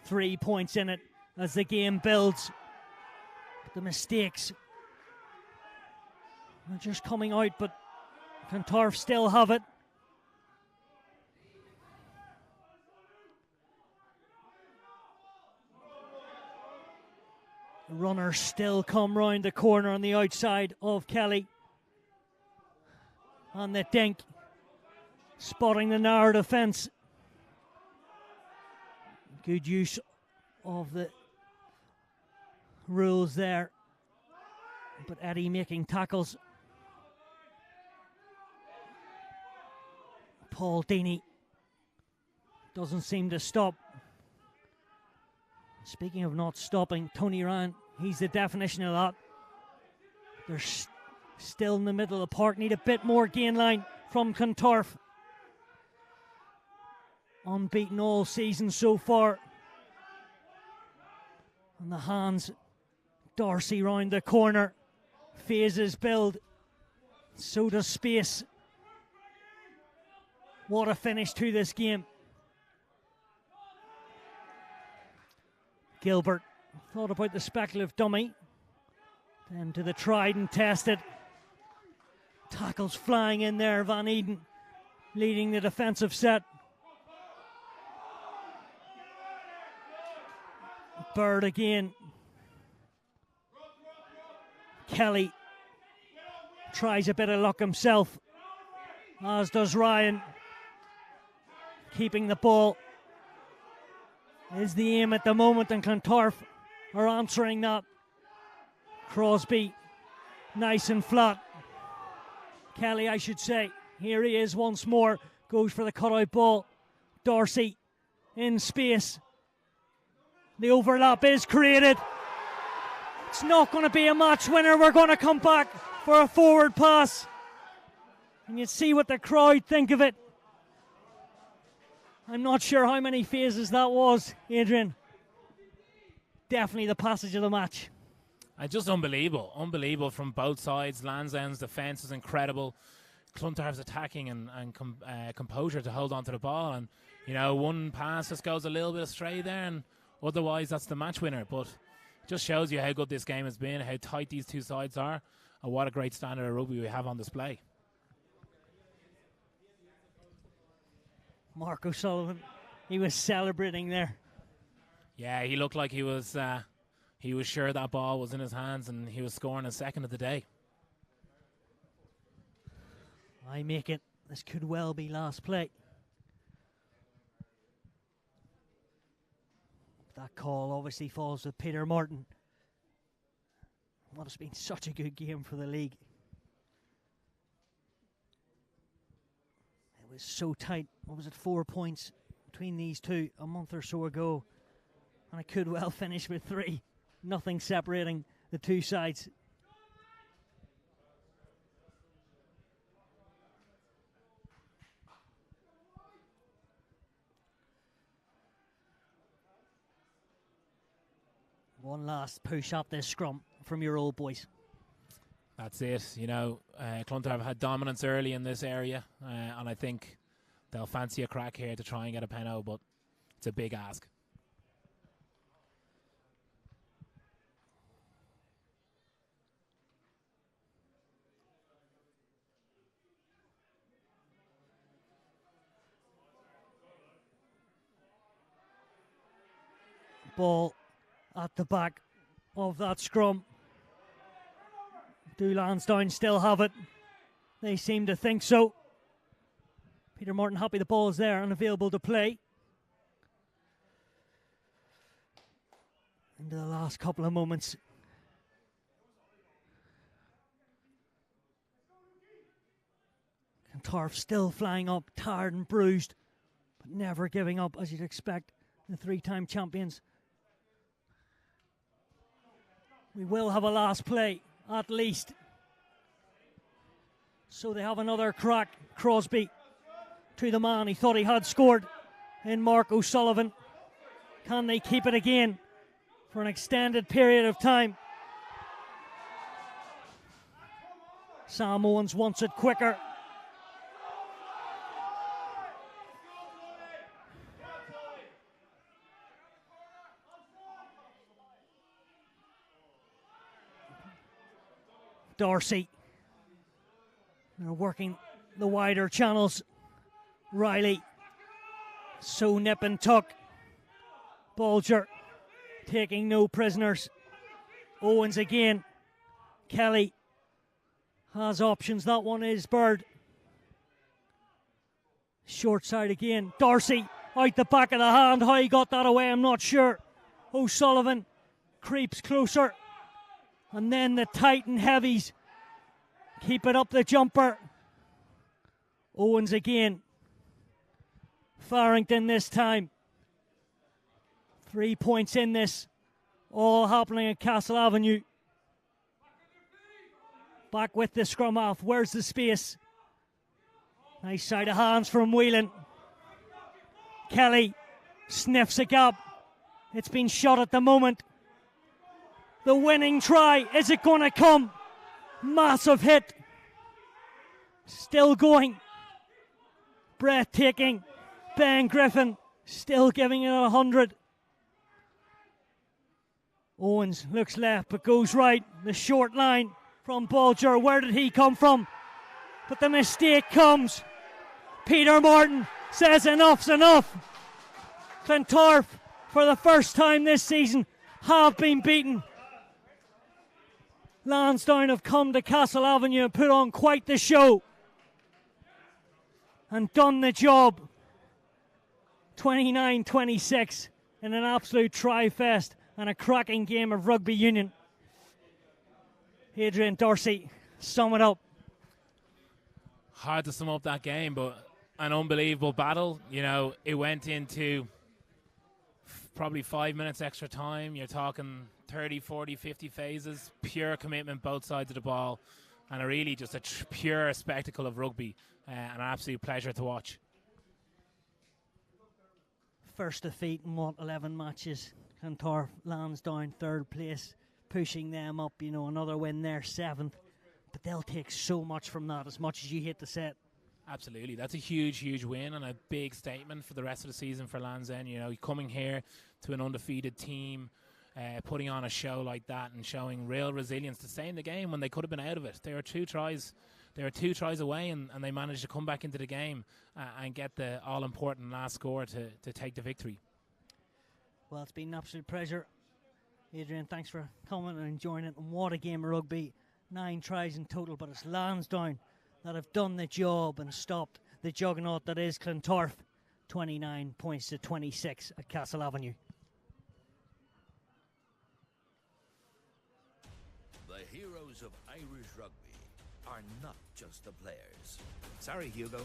3 points in it as the game builds. But the mistakes are just coming out, but Clontarf still have it. The runners still come round the corner on the outside of Kelly. On the dink. Spotting the narrow defence. Good use of the rules there. But Eddie making tackles. Paul Deeney doesn't seem to stop. Speaking of not stopping, Tony Ryan, he's the definition of that. They're still in the middle of the park. Need a bit more gain line from Clontarf. Unbeaten all season so far. And the hands. Darcy round the corner. Phases build. So does space. What a finish to this game. Gilbert thought about the speculative dummy. Then to the tried and tested. Tackles flying in there. Van Eden leading the defensive set. Bird again. Kelly tries a bit of luck himself, as does Ryan. Keeping the ball is the aim at the moment, and Clontarf are answering that. Crosby, nice and flat. Kelly, I should say. Here he is once more. Goes for the cutout ball. Dorsey in space. The overlap is created. It's not going to be a match winner. We're going to come back for a forward pass. And you see what the crowd think of it. I'm not sure how many phases that was, Adrian. Definitely the passage of the match.
Just unbelievable. Unbelievable from both sides. Lansdowne's defence is incredible. Clontarf's attacking and composure to hold on to the ball. And, you know, one pass just goes a little bit astray there, and otherwise that's the match winner. But just shows you how good this game has been, how tight these two sides are, and what a great standard of rugby we have on display.
Mark O'Sullivan, he was celebrating there.
Yeah, he looked like he was sure that ball was in his hands, and he was scoring a second of the day.
I make it. This could well be last play. That call obviously falls with Peter Martin. What has been such a good game for the league. It was so tight. What was it, 4 points between these two a month or so ago? And it could well finish with 3. Nothing separating the two sides. One last push up this scrum from your old boys.
That's it. You know, Clontarf had dominance early in this area, and I think they'll fancy a crack here to try and get a penalty, but it's a big ask.
Ball at the back of that scrum. Do Lansdowne still have it? They seem to think so. Peter Martin happy the ball is there and available to play. Into the last couple of moments. Clontarf still flying up, tired and bruised, but never giving up as you'd expect the 3-time champions. We will have a last play, at least. So they have another crack. Crosby to the man he thought he had scored in Mark O'Sullivan. Can they keep it again for an extended period of time? Sam Owens wants it quicker. Dorsey. They're working the wider channels. Riley. So nip and tuck. Bolger taking no prisoners. Owens again. Kelly has options. That one is Bird. Short side again. Dorsey out the back of the hand. How he got that away, I'm not sure. O'Sullivan creeps closer. And then the Titan heavies keep it up the jumper. Owens again. Farrington this time. 3 points in this. All happening at Castle Avenue. Back with the scrum half. Where's the space? Nice side of hands from Whelan. Kelly sniffs a gap. It's been shot at the moment. The winning try, is it going to come? Massive hit. Still going. Breathtaking. Ben Griffin still giving it 100. Owens looks left but goes right. The short line from Bulger. Where did he come from? But the mistake comes. Peter Morton says enough's enough. Clontarf, for the first time this season, have been beaten. Lansdowne have come to Castle Avenue and put on quite the show and done the job. 29-26 in an absolute try-fest and a cracking game of rugby union. Adrian Dorsey, sum it up.
Hard to sum up that game, but an unbelievable battle. You know, it went into probably 5 minutes extra time. You're talking 30, 40, 50 phases. Pure commitment both sides of the ball. And really just a pure spectacle of rugby. And an absolute pleasure to watch.
First defeat in 11 matches. Clontarf, Lansdowne, third place. Pushing them up, another win there, 7th. But they'll take so much from that, as much as you hate to say it.
Absolutely. That's a huge win and a big statement for the rest of the season for Lansdowne. Coming here to an undefeated team, putting on a show like that and showing real resilience to stay in the game when they could have been out of it. They were two tries away and they managed to come back into the game and get the all-important last score to take the victory.
Well, it's been an absolute pleasure. Adrian, thanks for coming and enjoying it. And what a game of rugby. 9 tries in total, but it's Lansdowne that have done the job and stopped the juggernaut that is Clontarf. 29 points to 26 at Castle Avenue.
The heroes of Irish rugby are not just the players. Sorry, Hugo.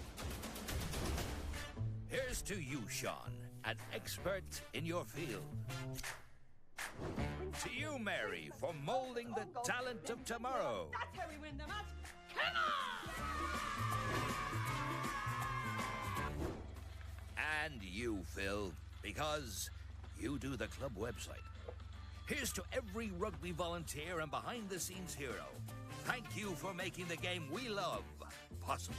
Here's to you, Sean, an expert in your field. To you, Mary, for moulding the talent of tomorrow.
That's how we win the match. Come on!
And you, Phil, because you do the club website. Here's to every rugby volunteer and behind-the-scenes hero. Thank you for making the game we love possible.